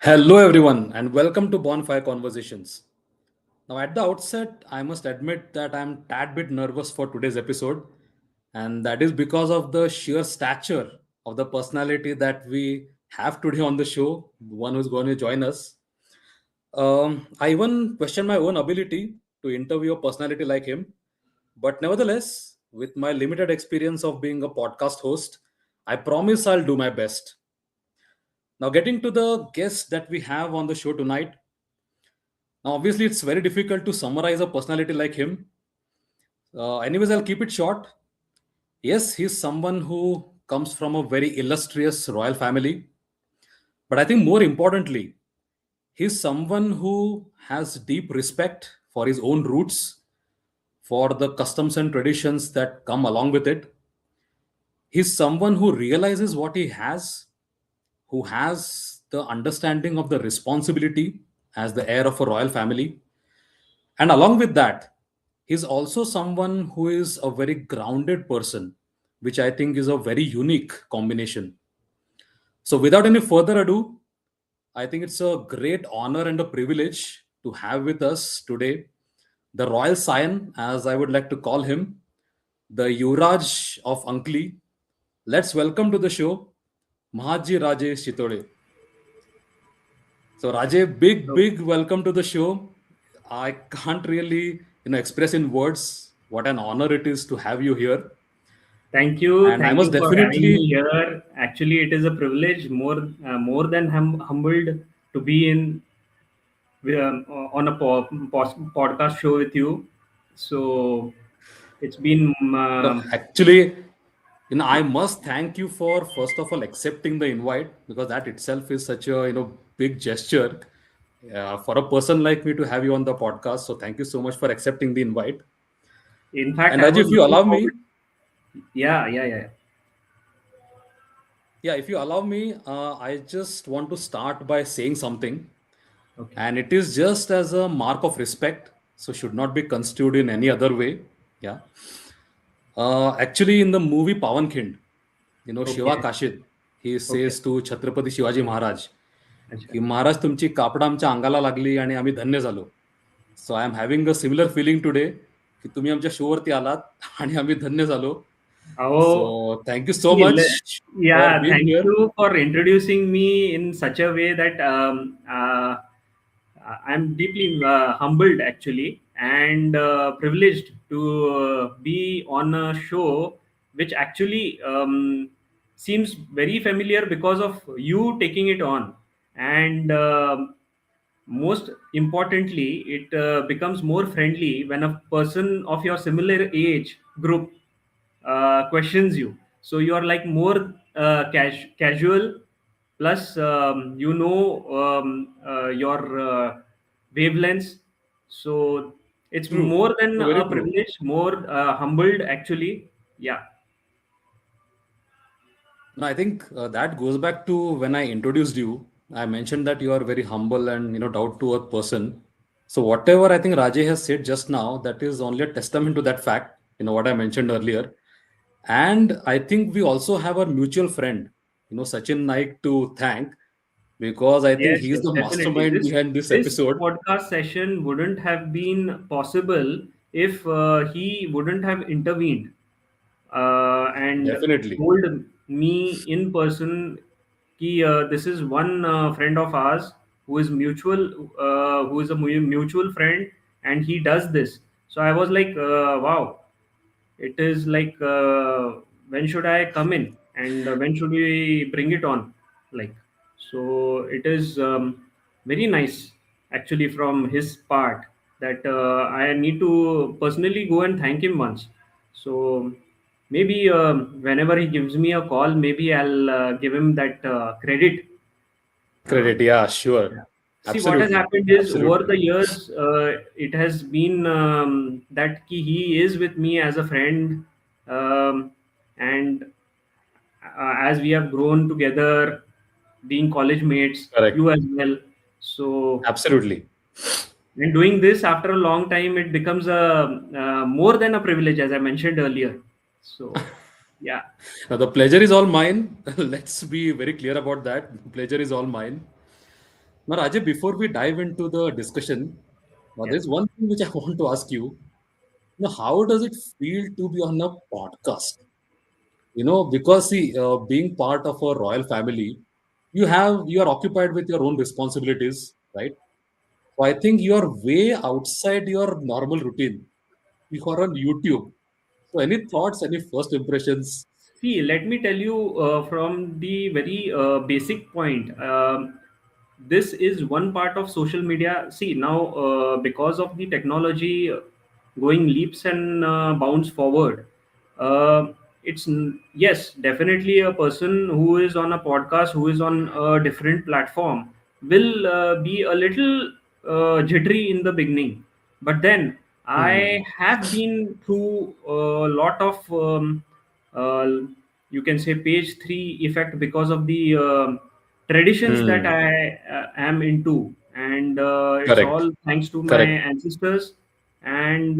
Hello, everyone, and welcome to Bonfire Conversations. Now, at the outset, I must admit that I'm tad bit nervous for today's episode, and that is because of the sheer stature of the personality that we have today on the show, the one who's going to join us. I even question my own ability to interview a personality like him, but nevertheless, with my limited experience of being a podcast host, I promise I'll do my best. Now, getting to the guest that we have on the show tonight. Now, obviously, it's very difficult to summarize a personality like him. Anyways, I'll keep it short. Yes, he's someone who comes from a very illustrious royal family. But I think more importantly, he's someone who has deep respect for his own roots, for the customs and traditions that come along with it. He's someone who realizes what he has, who has the understanding of the responsibility as the heir of a royal family. And along with that, he's also someone who is a very grounded person, which I think is a very unique combination. So, without any further ado, I think it's a great honor and a privilege to have with us today the Royal Scion, as I would like to call him, the Yuvraj of Ankli. Let's welcome to the show Mahaji Raje Chitode. So, Raje, So, big welcome to the show. I can't really, express in words what an honor it is to have you here. And I thank must you for having me definitely, here. Actually, it is a privilege, more than humbled to be in on a podcast show with you. So, it's been no, actually, I must thank you for first of all accepting the invite because that itself is such a big gesture for a person like me to have you on the podcast. So thank you so much for accepting the invite. in fact And I Raji, was if you looking allow forward. me, Yeah. yeah, if you allow me, I just want to start by saying something. Okay, And it is just as a mark of respect, so should not be construed in any other way. Yeah. Actually, in the movie Pawankhand, Shiva okay, Kashid, he okay. says to Chhatrapati Shivaji Maharaj, अच्छा. की महाराज तुमची कापड आमच्या अंगाला लागली आणि आम्ही धन्य झालो. So I am having a similar feeling today की तुम्ही आमच्या शोवरती आलात आणि आम्ही धन्य झालो. Oh, so thank you so see, much for yeah, being thank here. you for introducing me in such a way that I'm deeply humbled actually and privileged to be on a show which actually seems very familiar because of you taking it on. And most importantly, it becomes more friendly when a person of your similar age group questions you. So you are like more casual, plus your wavelengths. So it's True. more than True, very a true. privilege, more humbled actually. Yeah. No, I think that goes back to when I introduced you. I mentioned that you are very humble and down to earth person. So whatever I think Rajay has said just now, that is only a testament to that fact. What I mentioned earlier. And I think we also have our mutual friend, Sachin Naik to thank because I think Yes, he's yes, the definitely. mastermind behind this This episode. podcast session wouldn't have been possible if he wouldn't have intervened and Definitely. told me in person कि this is one friend of ours who is a mutual friend, and he does this. So I was like, wow, it is like when should I come in and when should we bring it on? Like, so it is very nice actually from his part that I need to personally go and thank him once. So maybe whenever he gives me a call, maybe I'll give him that credit. Credit. Um, Yeah, sure. yeah. See, what has Absolutely. happened is over Absolutely. the years, it has been that he is with me as a friend, and as we have grown together, being college mates, Correct. you as well. So, Absolutely. and doing this after a long time, it becomes a more than a privilege, as I mentioned earlier. So, yeah. Now, the pleasure is all mine. Let's be very clear about that. The pleasure is all mine. Now, Raje, before we dive into the discussion, Yeah. there's one thing which I want to ask you. How does it feel to be on a podcast? Because see, being part of a royal family, you are occupied with your own responsibilities, right? So I think you are way outside your normal routine. You are on YouTube. So any thoughts, any first impressions? See, let me tell you from the very basic point. This is one part of social media. See, now because of the technology going leaps and bounds forward, yes, definitely a person who is on a podcast, who is on a different platform, will be a little jittery in the beginning. But then Hmm. I have been through a lot of uh, you can say page 3 effect because of the traditions that Hmm. I am into, and it's Correct. all thanks to my Correct. ancestors. And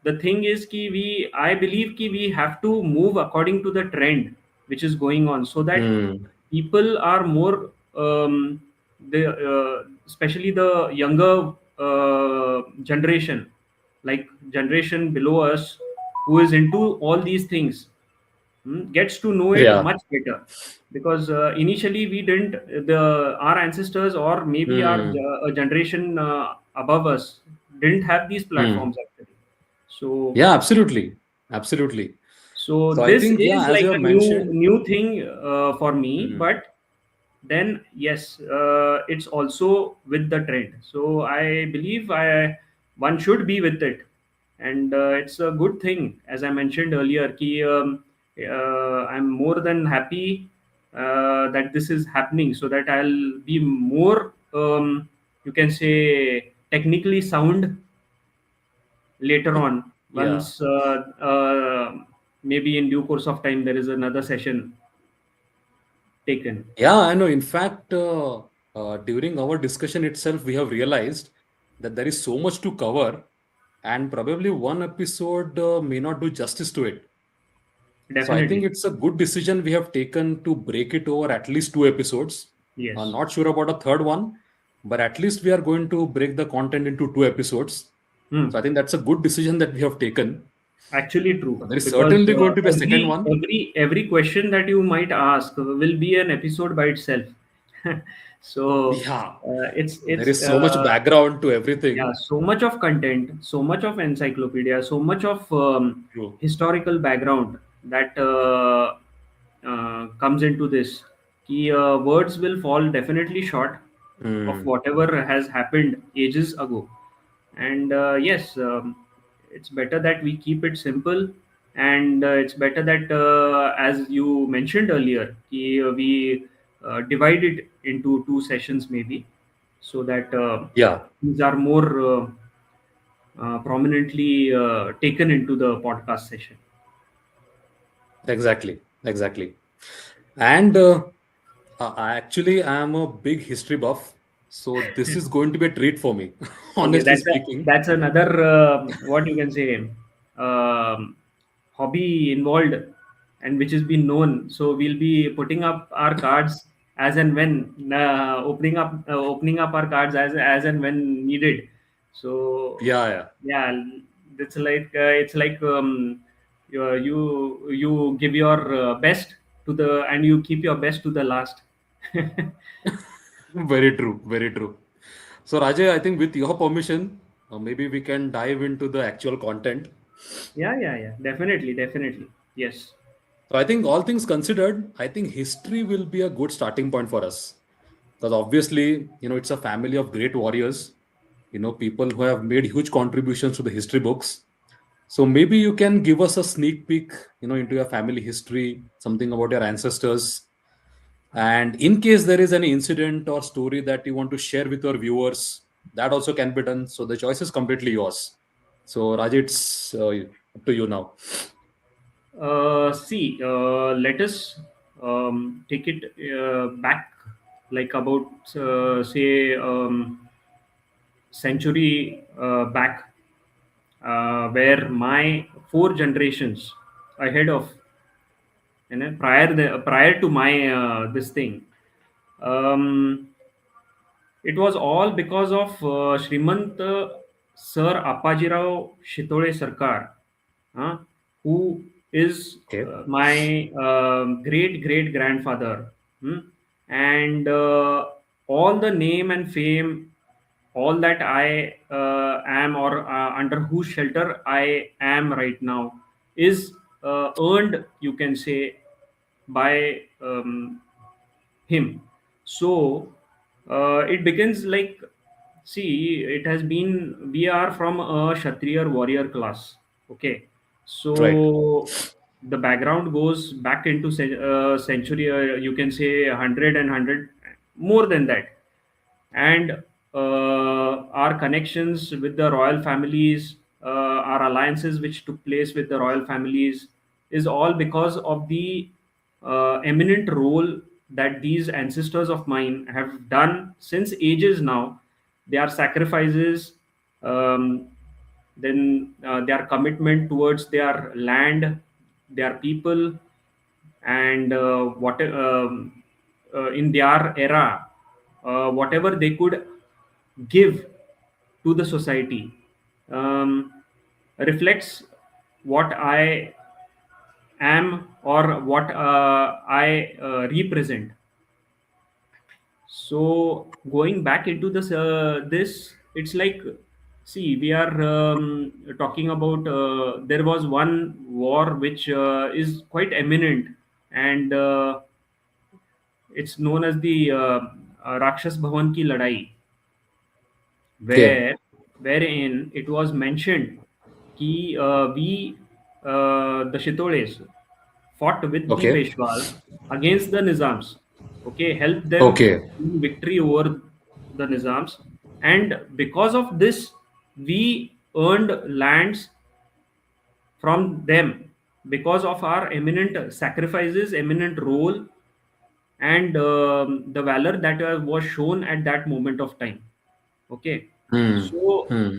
the thing is ki we I believe ki we have to move according to the trend which is going on, so that Hmm. people are more especially the younger generation, like generation below us, who is into all these things, gets to know it Yeah. much better. Because initially we didn't, the our ancestors or maybe our Hmm. a generation above us didn't have these Hmm. platforms actually. So Yeah, absolutely. Absolutely. so So I this think, yeah, is as you like have a new mentioned, new thing for me. hmm, But then yes, it's also with the trend, so I believe I one should be with it. And it's a good thing, as I mentioned earlier ki, I'm more than happy that this is happening, so that I'll be more you can say technically sound later on, yeah. once maybe in due course of time there is another session taken. Yeah, I know. In fact, during our discussion itself, we have realized that there is so much to cover, and probably one episode may not do justice to it. So I think Definitely. it's a good decision we have taken to break it over at least two episodes. Yes. Not sure about a third one, but at least we are going to break the content into two episodes. So I Hmm. think that's a good decision that we have taken. Actually true, There is because certainly going to be a second every one. every question that you might ask will be an episode by itself. So Yeah, there it's is so much background to yeah, everything. so much of content, so much of encyclopedia, so much of True. historical background that comes into this. Ki, words will fall definitely short of Hmm. whatever has happened ages ago. And yes, it's better that we keep it simple. And it's better that as you mentioned earlier, we divide it into two sessions maybe, so that Yeah, these are more prominently taken into the podcast session. exactly. Exactly. And actually, I am a big history buff. So this is going to be a treat for me, Okay, honestly speaking. that's another what you can say, um, hobby involved, and which has been known. So we'll be putting up our cards as and when, opening up our cards as and when needed. So Yeah, yeah. yeah, it's like you give your best to the, and you keep your best to the last. Very true. Very true. So, Rajay, I think with your permission, maybe we can dive into the actual content. Yeah, yeah, yeah. Definitely, definitely. Yes. So, I think all things considered, I think history will be a good starting point for us. Because obviously, it's a family of great warriors, people who have made huge contributions to the history books. So maybe you can give us a sneak peek, into your family history, something about your ancestors. And in case there is any incident or story that you want to share with your viewers, that also can be done. So the choice is completely yours. So Raj, it's up to you now. See, let us take it back, like about say century back, where my four generations ahead of, prior to my this thing. Um, It was all because of Shrimant Sir Appajirao Shitole Sarkar, uh, who is Okay. my great great grandfather. Hmm? And all the name and fame, all that I am, or under whose shelter I am right now, is earned, you can say, by him. So it begins like, see, it has been, we are from a Kshatriya warrior class. Okay. Right. So the background goes back into century, you can say 100 and 100, more than that. And our connections with the royal families, our alliances which took place with the royal families, is all because of the eminent role that these ancestors of mine have done since ages now. Their sacrifices, um, then their commitment towards their land, their people, and in their era, whatever they could give to the society, um, reflects what I am, or what I represent. So going back into this, it's like, see, we are talking about, there was one war which is quite eminent, and it's known as the Rakshas Bhavan Ki Ladai, Okay. where wherein it was mentioned कि we, the Shitoles, fought with the Okay. Peshwas against the Nizams. Okay, helped them Okay. in victory over the Nizams, and because of this, we earned lands from them, because of our eminent sacrifices, eminent role, and the valor that was shown at that moment of time. Okay, Hmm. so Hmm.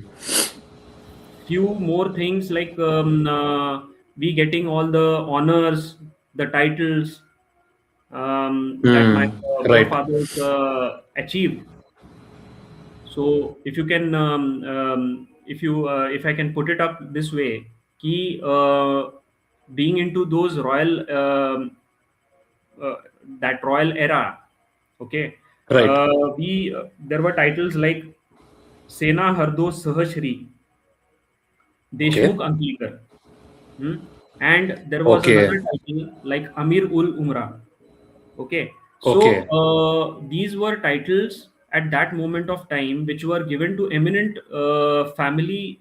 few more things like, we getting all the honors, the titles that my Hmm. Right. forefathers achieved. So if you can, if I can put it up this way, key, being into those royal, uh, that royal era. Okay, Right. we there were titles like Sena Hardo Sahashri, Okay. Deshmukh Anklekar. Hmm? And there was Okay. another title like Amir ul Umra. Okay, so Okay. these were titles at that moment of time which were given to eminent family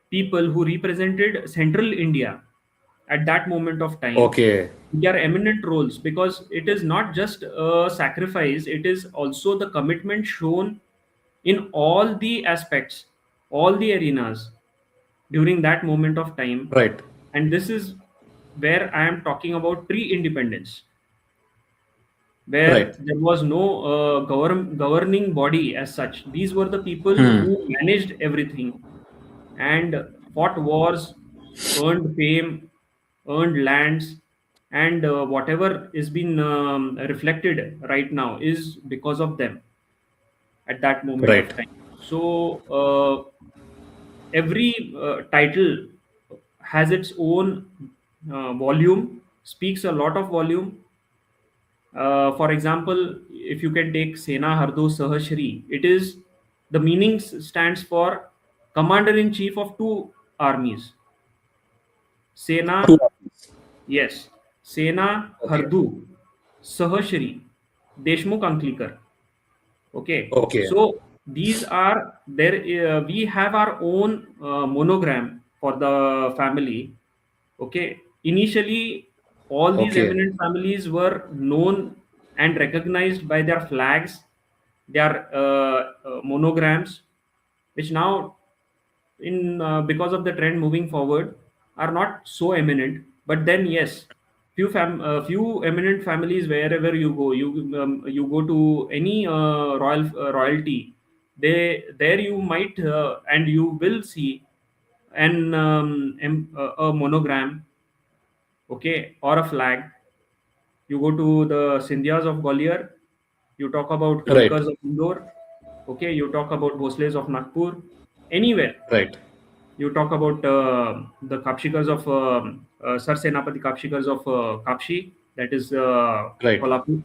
people who represented central India at that moment of time. Okay. They are eminent roles because it is not just a sacrifice, it is also the commitment shown in all the aspects, all the arenas during that moment of time. Right. And this is where I am talking about pre independence, where Right. there was no governing body as such. These were the people Hmm. who managed everything and fought wars, earned fame, earned lands, and whatever is been reflected right now is because of them at that moment of Right. time. So every title has its own volume, speaks a lot of volume. For example, if you can take Sena Hardo Sahashri, it is, the meaning stands for commander in chief of two armies. Two Sena, armies. yes, Sena Okay. Hardu Sahashri, Deshmukh Anklikar. Okay, Okay. so these are there. We have our own monogram for the family. Okay, initially, all these Okay. eminent families were known and recognized by their flags, their monograms, which now, in because of the trend moving forward, are not so eminent. But then, yes, few eminent families, wherever you go, you go to any royalty, they there you might and you will see a monogram, okay, or a flag. You go to the Sindhyas of Gwalior, you talk about Right. Holkars of Indore, Okay, you talk about Bhosles of Nagpur, anywhere. Right. You talk about the Kapshikas of Sar Senapati Kapshikas of Kapshi, that is Right. Kolhapur.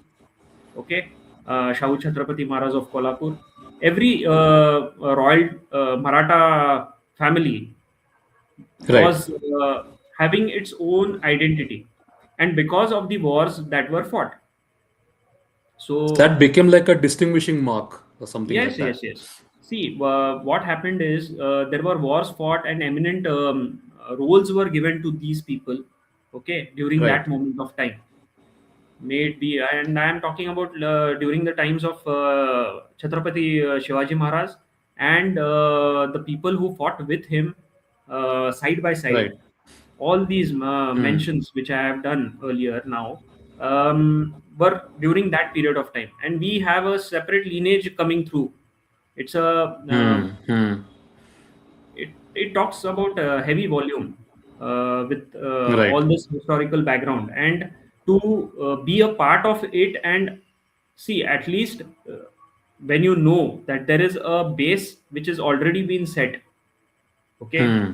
Okay, Shahu Chhatrapati Maharaj of Kolhapur. Every royal Maratha family Right. was having its own identity, and because of the wars that were fought. So That became like a distinguishing mark or something yes, like yes, that. yes. See, what happened is there were wars fought and eminent roles were given to these people. Okay, during that Right. moment of time, may it be, and I am talking about during the times of Chhatrapati Shivaji Maharaj and the people who fought with him side by side. Right. All these Hmm. mentions which I have done earlier now were during that period of time, and we have a separate lineage coming through. It's a Hmm. Hmm. it talks about heavy volume with Right. all this historical background, and to be a part of it and see at least when you know that there is a base which is already been set. Okay, Hmm.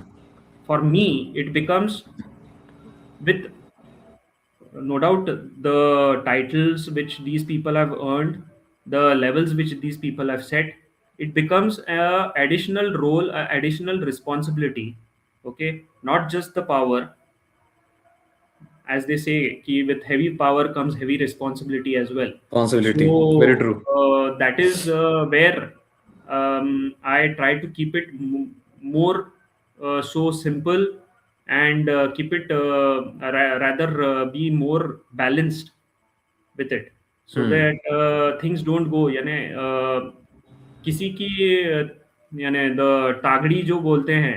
for me it becomes with no doubt the titles which these people have earned, the levels which these people have set, it becomes a additional role, a additional responsibility. Okay, not just the power, as they say, ki with heavy power comes heavy responsibility as well. Responsibility. Very So true. that is where I try to keep it more so simple, and keep it rather be more balanced with it, so Hmm. that things don't go यानी किसी की यानी the टागड़ी जो बोलते हैं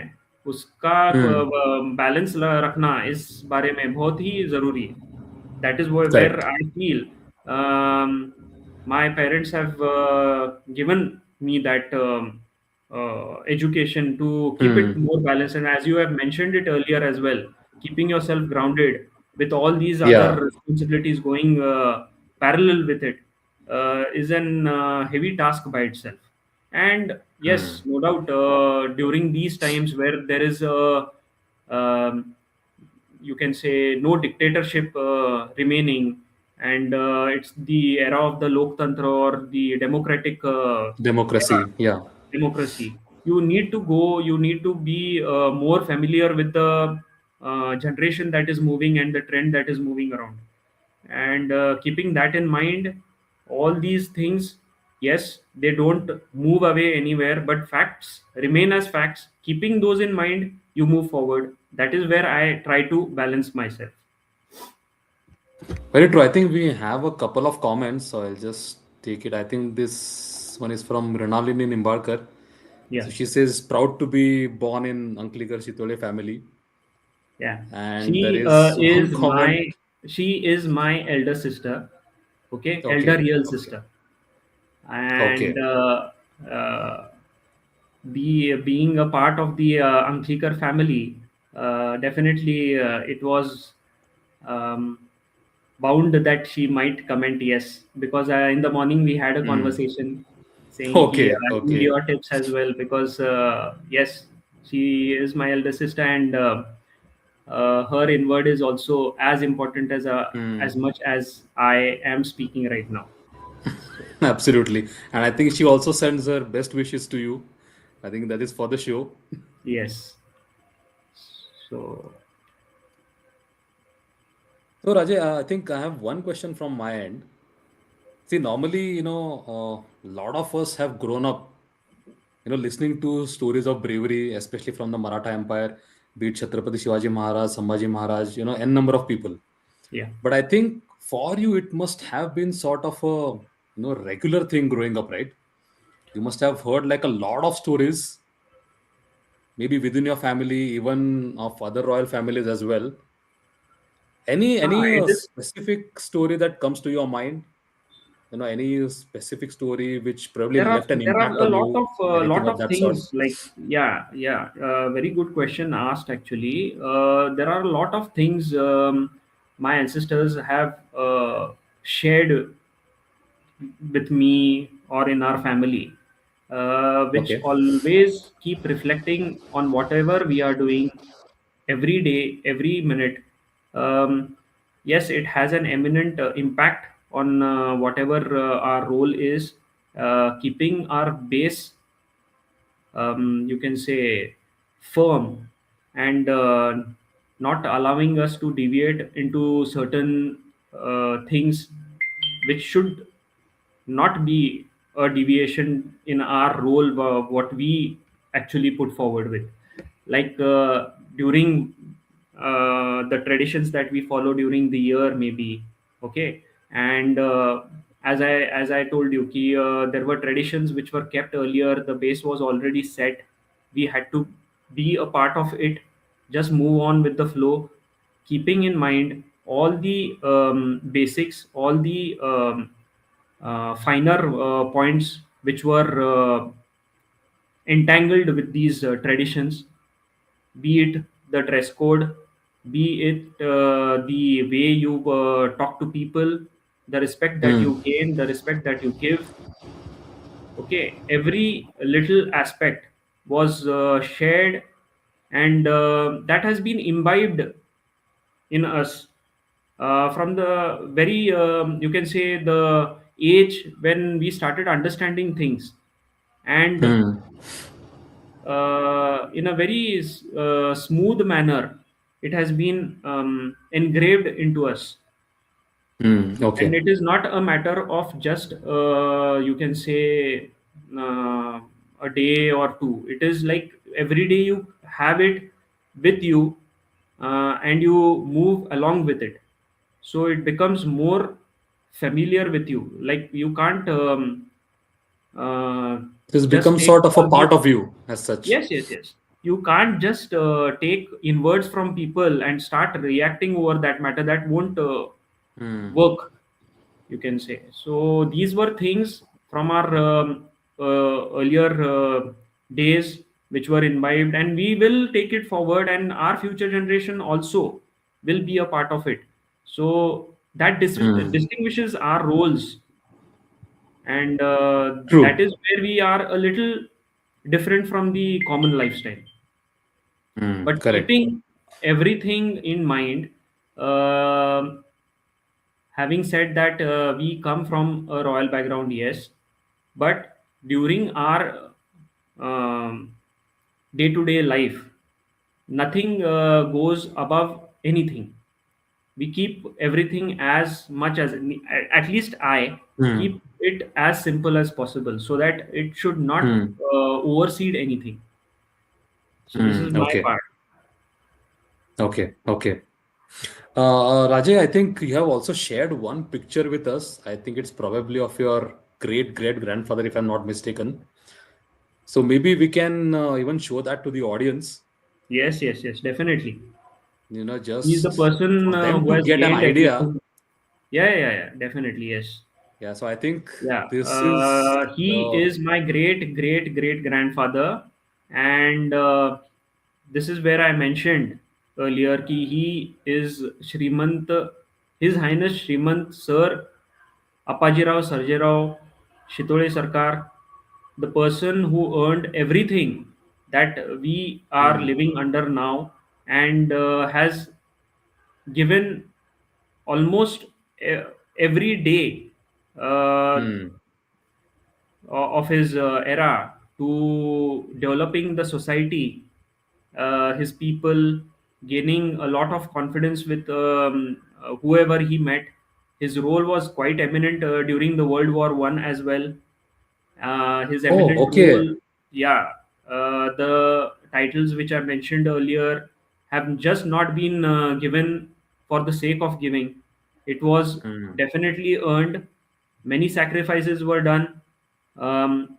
उसका Hmm. Balance रखना इस बारे में बहुत ही ज़रूरी है. That is where Correct. I feel my parents have given me that education to keep it Hmm. more balanced. And as you have mentioned it earlier as well, keeping yourself grounded with all these other Yeah. responsibilities going parallel with it is an heavy task by itself. And yes, Hmm. no doubt, during these times where there is a um, you can say no dictatorship remaining, and it's the era of the loktantra or the democratic era, Democracy. Yeah. democracy. You need to go, you need to be more familiar with the generation that is moving and the trend that is moving around, and keeping that in mind, all these things, yes, they don't move away anywhere, but facts remain as facts. Keeping those in mind, you move forward. That is where I try to balance myself. Very true. I think we have a couple of comments, so I'll just take it. I think this one is from Renalini Nimbarkar. Yeah, So she says, proud to be born in Anklikar Chitole family. yeah. And there She is one is comment. my elder sister. Okay, elder Okay. real Okay. sister. And Okay. uh, being a part of the Anklikar family, definitely it was um, bound that she might comment yes, because in the morning we had a Hmm. conversation saying ki, Okay. I need Okay. your tips as well, because yes, she is my elder sister, and her inward is also as important as Hmm. much as I am speaking right now. So Absolutely. And I think she also sends her best wishes to you. I think that is for the show. yes, so So, Rajay, I think I have one question from my end. See, normally, a lot of us have grown up, listening to stories of bravery, especially from the Maratha Empire, be it Chhatrapati Shivaji Maharaj, Sambhaji Maharaj, n number of people. yeah. But I think for you, it must have been sort of a, regular thing growing up, right? You must have heard like a lot of stories, maybe within your family, even of other royal families as well. Any It is. specific story that comes to your mind? Any specific story which probably There are left an there are impact a on you? Anything lot of of that sort? things, like yeah, very good question asked actually. There are a lot of things my ancestors have shared with me or in our family. which Okay. always keep reflecting on whatever we are doing every day, every minute. Um, yes, it has an eminent impact on whatever our role is, keeping our base, you can say, firm, and not allowing us to deviate into certain things which should not be a deviation in our role, what we actually put forward with, like during the traditions that we follow during the year, maybe. Okay. And as I told you, there were traditions which were kept earlier, the base was already set, we had to be a part of it, just move on with the flow, keeping in mind all the basics, all the finer points which were entangled with these traditions, be it the dress code, be it the way you talk to people, the respect that Hmm. you gain, the respect that you give. Okay, every little aspect was shared, and that has been imbibed in us from the very, you can say, the age when we started understanding things, and Hmm. in a very smooth manner, it has been engraved into us. Hmm. And Okay. it is not a matter of just, you can say, uh, a day or two. It is like every day you have it with you, and you move along with it, so it becomes more familiar with you. Like you can't uh, This just becomes take sort of a all the. part of you as such. Yes, yes, yes. You can't just take inwards from people and start reacting over that matter. That won't Hmm. work, you can say. So these were things from our earlier days which were imbibed, and we will take it forward, and our future generation also will be a part of it. So that Hmm. distinguishes our roles, and that True. is where we are a little different from the common lifestyle. Hmm. But Correct. keeping everything in mind, um having said that, we come from a royal background, yes, but during our day to day life, nothing goes above anything. We keep everything as much as, at least I Hmm. keep it as simple as possible, so that it should not Hmm. overseed anything. So this Hmm. is my Okay. part. Okay. Okay. Rajay, I think you have also shared one picture with us. I think it's probably of your great great grandfather, if I'm not mistaken. So maybe we can even show that to the audience, Yes, yes, yes, definitely. He's the just person for them who to has get an gained idea. everything. Yeah, yeah, yeah, definitely, yes. Yeah, so I think Yeah, this is he the. is my great great great grandfather, and this is where I mentioned earlier ki he is Shrimant, His Highness Shrimant Sir Apajirao Sarjerao Shitole Sarkar, the person who earned everything that we are Hmm. living under now, and has given almost uh, every day uh, Hmm. of his era to developing the society, his people, gaining a lot of confidence with whoever he met. His role was quite eminent during the World War I as well. His Oh, eminent okay. role, yeah. The titles which I mentioned earlier have just not been given for the sake of giving. It was Hmm. definitely earned. Many sacrifices were done. Um,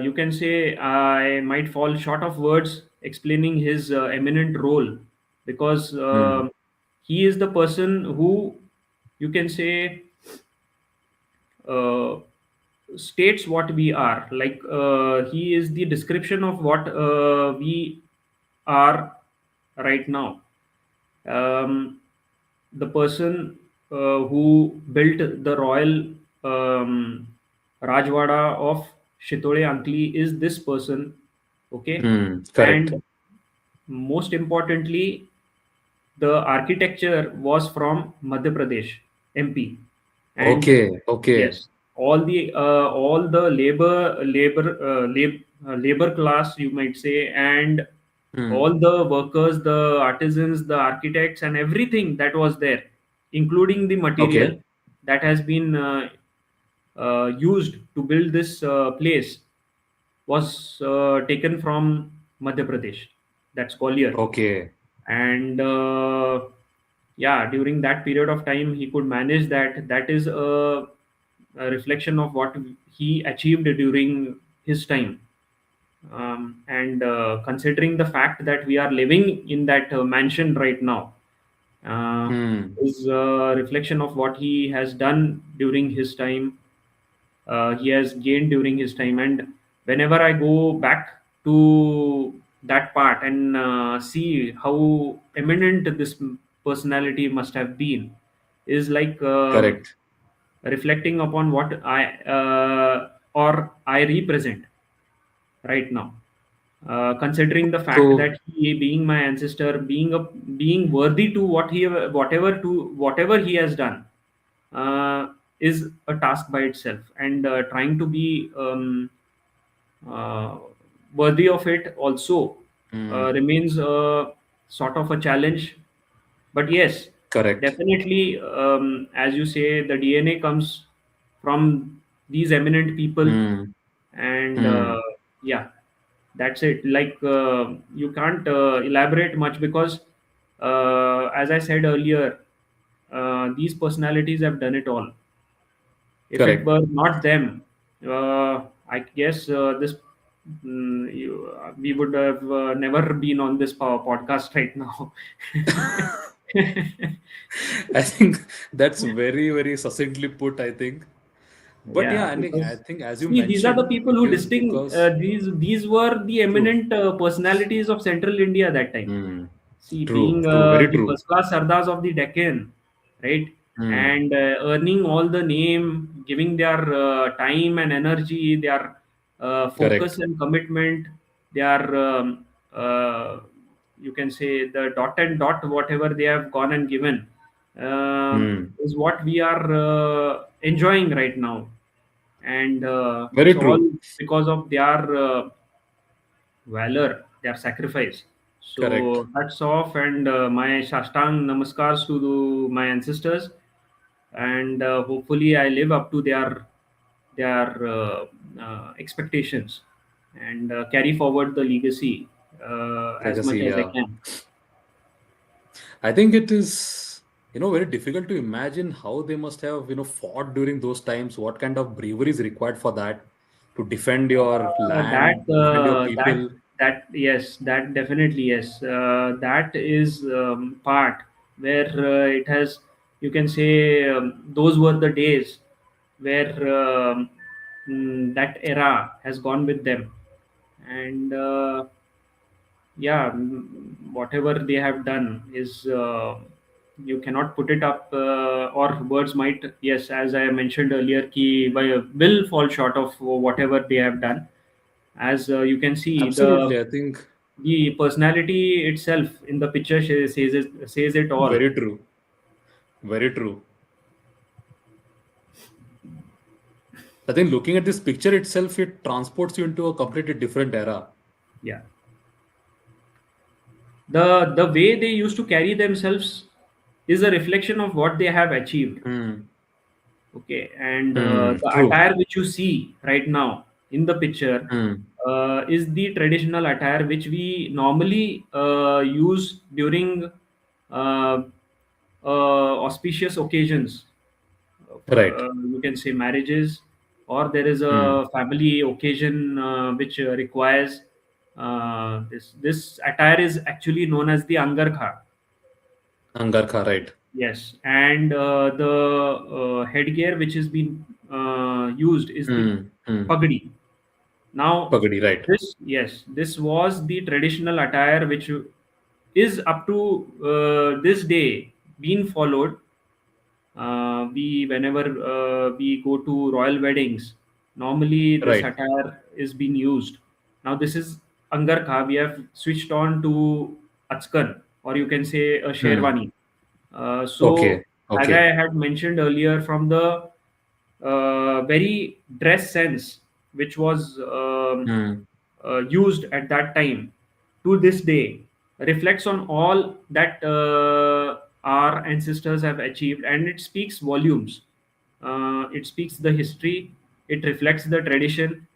you can say I might fall short of words explaining his eminent role, because Hmm. he is the person who, you can say, uh, states what we are. Like he is the description of what we are right now. Um, the person who built the royal Rajwada of Shitole Ankli is this person, okay? Correct. And most importantly, the architecture was from Madhya Pradesh, MP, and Okay. Okay. yes, all the labor class, you might say, and Hmm. all the workers, the artisans, the architects, and everything that was there, including the material Okay. that has been used to build this place, was taken from Madhya Pradesh. That's Gwalior. Okay. And yeah, during that period of time, he could manage that. That is a reflection of what he achieved during his time. And considering the fact that we are living in that mansion right now, uh, Hmm. is a reflection of what he has done during his time, he has gained during his time. And whenever I go back to that part and see how eminent this personality must have been, is like Correct. reflecting upon what I represent right now. Considering the fact So, that he, being my ancestor, being worthy to whatever he has done, uh, is a task by itself, and trying to be uh, worthy of it also hmm. remains a sort of a challenge. But yes, Correct. definitely, as you say, the DNA comes from these eminent people. Hmm. And Hmm. yeah, that's it. Like you can't elaborate much, because as I said earlier, these personalities have done it all. If it Correct. were not them, I guess we would have never been on this podcast right now. I think that's very, very succinctly put, I think. But yeah, Yeah, I because think as you see, these are the mentioned, people it who is distinct. because These were the true. eminent personalities of Central India that time. Hmm. See, True, being true, very the true. first class Sardars of the Deccan, right? Hmm. And earning all the name, giving their time and energy, their focus Correct. and commitment, their you can say the dot and dot, whatever they have gone and given, Hmm. is what we are enjoying right now. And it's Very all true. because of their valor, their sacrifice. Correct. So hats off, and my Shashtang Namaskars to my ancestors, and hopefully I live up to their expectations, and carry forward the legacy as much Legacy, as I yeah. can. I think it is, very difficult to imagine how they must have, fought during those times. What kind of bravery is required for that to defend your That land, defend your that people. that yes, that definitely yes. That is part where it has. You can say those were the days where that era has gone with them, and yeah, whatever they have done is. You cannot put it up, or words might, yes, as I mentioned earlier, will fall short of whatever they have done. As you can see, Absolutely. I think the personality itself in the picture says it all. very true. Very true. I think looking at this picture itself, it transports you into a completely different era. Yeah, the way they used to carry themselves is a reflection of what they have achieved. Hmm. Okay, and the True. attire which you see right now in the picture Hmm. is the traditional attire which we normally use during uh, auspicious occasions. Right. You can say marriages, or there is Hmm. a family occasion which requires this attire is actually known as the angarkha. Angarkha, right. Yes, and the headgear which has been used is the Hmm. Hmm. pagdi. Now, Pagadi, right. this was the traditional attire which is up to this day being followed. We whenever we go to royal weddings, Normally this Right. attire is being used. Now this is Angarkha. We have switched on to Achkan, or you can say a Hmm. Sherwani. So Okay. as I Okay. had mentioned earlier, from the very dress sense which was Hmm. used at that time to this day reflects on all that our ancestors have achieved, and it speaks volumes. It speaks the history, it reflects the tradition,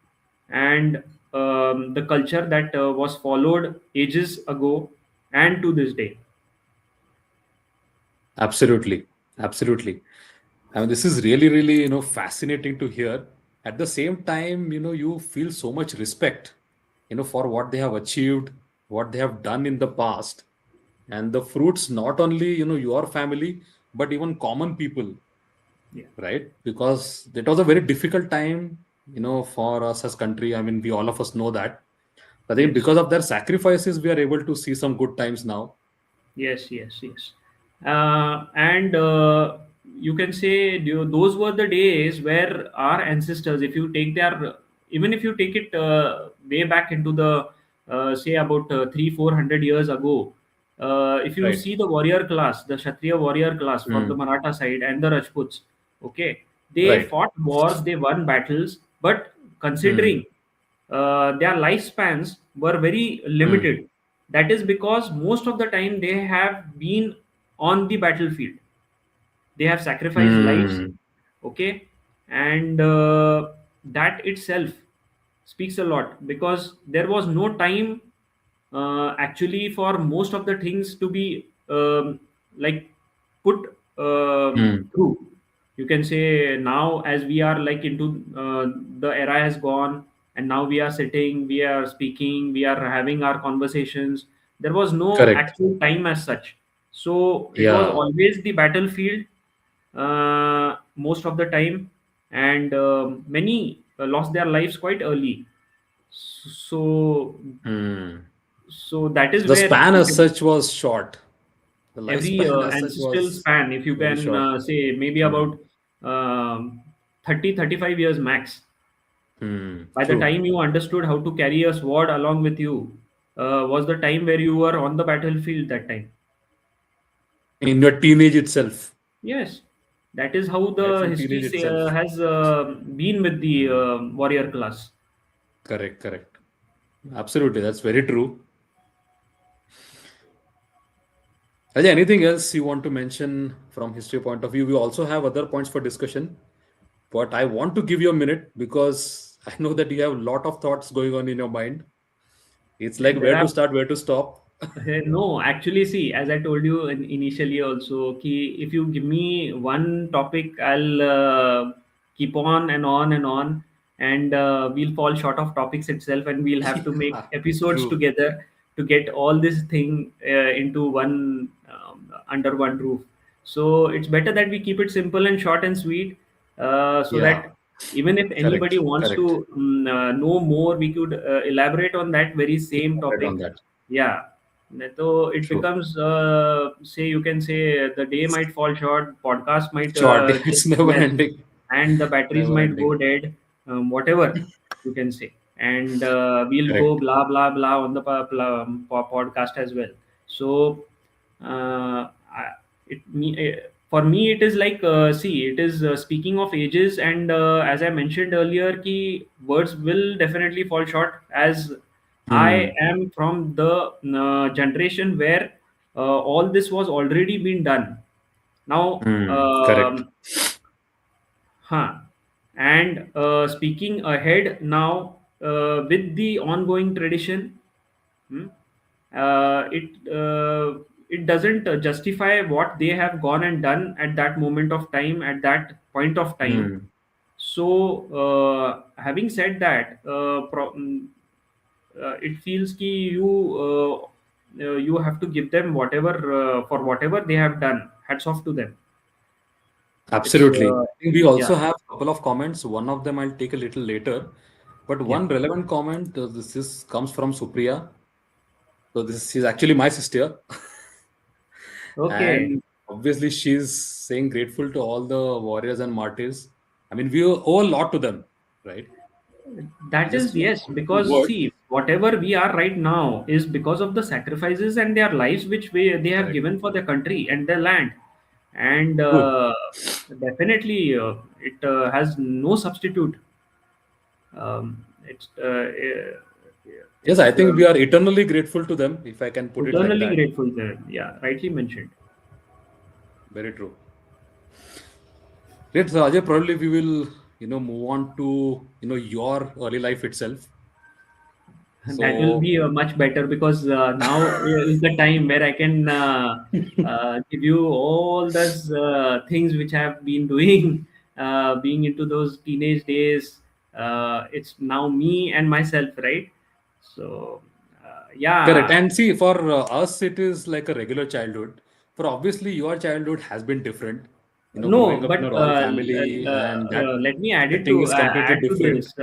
and the culture that was followed ages ago and to this day. Absolutely. Absolutely. I mean, this is really, really, fascinating to hear. At the same time, you feel so much respect, for what they have achieved, what they have done in the past, and the fruits, not only, your family, but even common people, Yeah. right? Because it was a very difficult time, for us as country. I mean, we all of us know that. I think Yes. because of their sacrifices, we are able to see some good times now. Yes, yes, yes. And you can say those were the days where our ancestors, if you take their, even if you take it way back into the, say about 300-400 years ago, if you Right. see the warrior class, the Kshatriya warrior class from the Hmm. Maratha side and the Rajputs, okay, they Right. fought wars, they won battles, but Hmm. considering their lifespans were very Hmm. limited. That is because most of the time they have been on the battlefield. They have sacrificed lives, Hmm. okay, and that itself speaks a lot, because there was no time actually for most of the things to be like put Hmm. through. You can say now, as we are like into the era has gone, and now we are sitting, we are speaking, we are having our conversations. There was no Correct. actual time as such, so it was Yeah. always the battlefield most of the time, and many lost their lives quite early. So Hmm. that is So the where span you as can, such was short. The every lifespan as such ancestral was span, if you very can short. say maybe Hmm. about um, 30-35 years max. Hmm. By the True. time you understood how to carry a sword along with you, was the time where you were on the battlefield that time. In your teenage itself. Yes, that is how Right the from history teenage itself. has been with the Hmm. warrior class. Correct. Correct. Absolutely. That's very true. Ajay, anything else you want to mention from history point of view? We also have other points for discussion, but I want to give you a minute because I know that you have a lot of thoughts going on in your mind. It's like There where to are start, where to stop. No, actually, see, as I told you initially also, ki if you give me one topic, I'll keep on and on and on, and we'll fall short of topics itself, and we'll have to make Yeah, episodes true. together to get all this thing into one under one roof. So it's better that we keep it simple and short and sweet, so Yeah, that even if anybody correct, wants correct. to know more, we could elaborate on that very same Elaborate on topic. that. Yeah. So it True. becomes, say, you can say the day might fall short, podcast might Short, get it's never less, ending. and the batteries Never might go ending. dead, whatever you can say. And we'll go Correct. blah, blah, blah on the podcast as well. So it for me, it is like, see, it is speaking of ages, and as I mentioned earlier, ki words will definitely fall short, as I Hmm. am from the generation where all this was already been done. Now, Hmm. Correct. huh. And speaking ahead now, with the ongoing tradition, hmm, it it doesn't justify what they have gone and done at that moment of time, at that point of time. Hmm. So, having said that, it feels ki you have to give them whatever for whatever they have done. Hats off to them. It's Absolutely. I think we yeah. also have a couple of comments. One of them I'll take a little later. But Yeah. one relevant comment, this is comes from Supriya. So this is actually my sister. Okay. And obviously she's saying grateful to all the warriors and martyrs. I mean, we owe a lot to them. right? That Just is, yes, two because words. see, whatever we are right now is because of the sacrifices and their lives which they have Correct. given for their country and their land. And True. definitely, it has no substitute. It's Yes, I it's think we are eternally grateful to them, if I can put it like eternally that. grateful there. Yeah, rightly mentioned. Very true. Great, so Ajay, probably we will, move on to, your early life itself. That will So, be much better because now is the time where I can give you all those things which I have been doing, being into those teenage days. It's now me and myself, right? So, correct. yeah, And see, for us, it is like a regular childhood. For obviously, your childhood has been different. no, Growing up in but a royal family, and that let me add it setting to is completely add to different. this.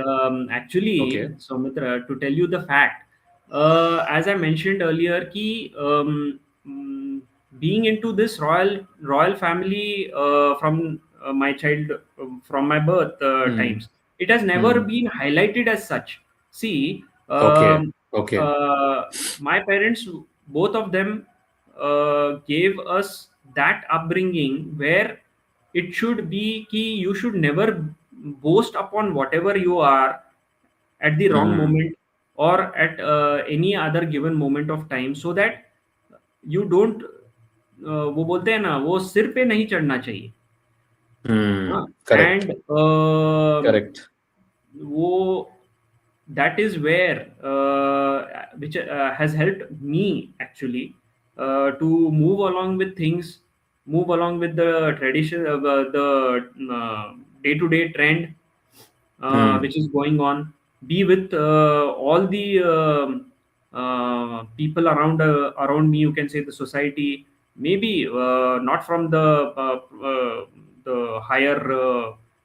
Actually, Okay. Soumitra, to tell you the fact, as I mentioned earlier, ki mm, being into this royal family my child from my birth Hmm. times, it has never Hmm. been highlighted as such. See, Okay. Okay. my parents, both of them, gave us that upbringing where it should be key you should never boast upon whatever you are at the wrong Hmm. moment or at any other given moment of time so that you don't वो बोलते हैं ना वो सिर पे नहीं चढ़ना चाहिए हाँ Hmm. And Correct. Correct. वो that is where which has helped me actually to move along with things, move along with the tradition of the day-to-day trend Hmm. which is going on, be with all the people around me, you can say the society, maybe not from the higher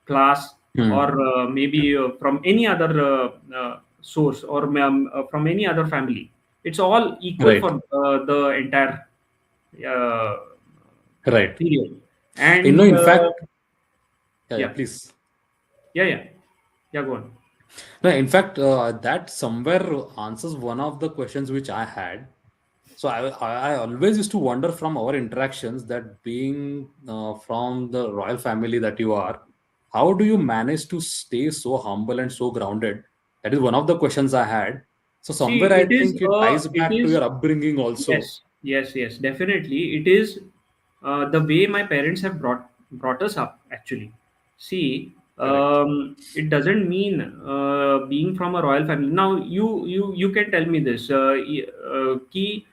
class, or Hmm. maybe from any other source, or from any other family. It's all equal Right. for the entire uh, Right. period. And In fact, yeah, yeah, yeah, please. yeah, yeah, go on. No, in fact, that somewhere answers one of the questions which I had. So I always used to wonder from our interactions that being from the royal family that you are, how do you manage to stay so humble and so grounded? That is one of the questions I had. So See, somewhere I think it ties it back to your is, upbringing also. yes, yes, definitely. It is the way my parents have brought us up. Actually, see, Correct. it doesn't mean being from a royal family. Now, you can tell me this. Ki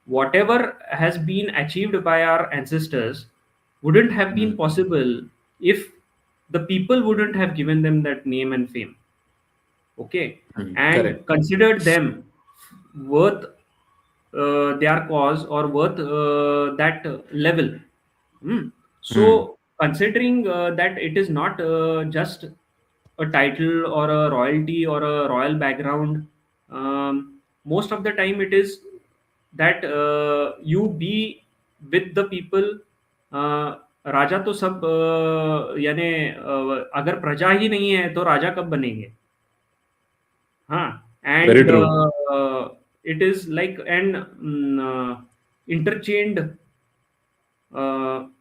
whatever has been achieved by our ancestors wouldn't have been Hmm. possible if the people wouldn't have given them that name and fame. Okay, Hmm. and Correct. considered them worth their cause or worth that level. Hmm. Hmm. So, considering that it is not just a title or a royalty or a royal background, most of the time it is that you be with the people. राजा तो सब यानी अगर प्रजा ही नहीं है तो राजा कब बनेंगे. Huh. Very And true. it is like an interchained,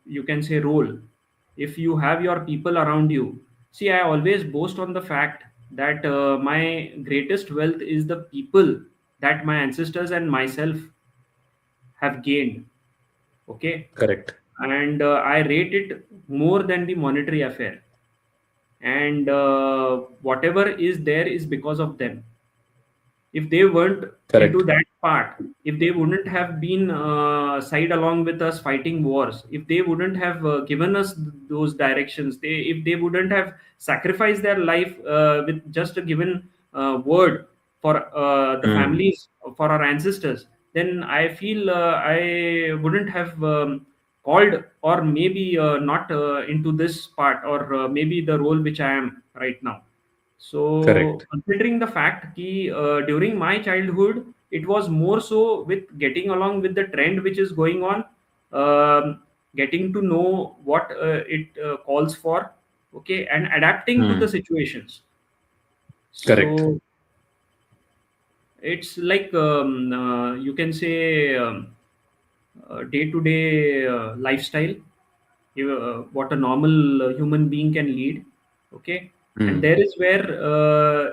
you can say, role. If you have your people around you, see, I always boast on the fact that my greatest wealth is the people that my ancestors and myself have gained. Okay, Correct. and I rate it more than the monetary affair. And whatever is there is because of them. If they weren't into Correct. that part, if they wouldn't have been side along with us fighting wars, if they wouldn't have given us those directions, if they wouldn't have sacrificed their life with just a given word for the Hmm. families, for our ancestors, then I feel I wouldn't have called, or maybe not into this part, or maybe the role which I am right now. So, Correct. considering the fact that during my childhood, it was more so with getting along with the trend which is going on, getting to know what it calls for, okay, and adapting to the Hmm. situations. Correct. So it's like, you can say, day-to-day lifestyle, what a normal human being can lead. Okay, and Hmm. there is where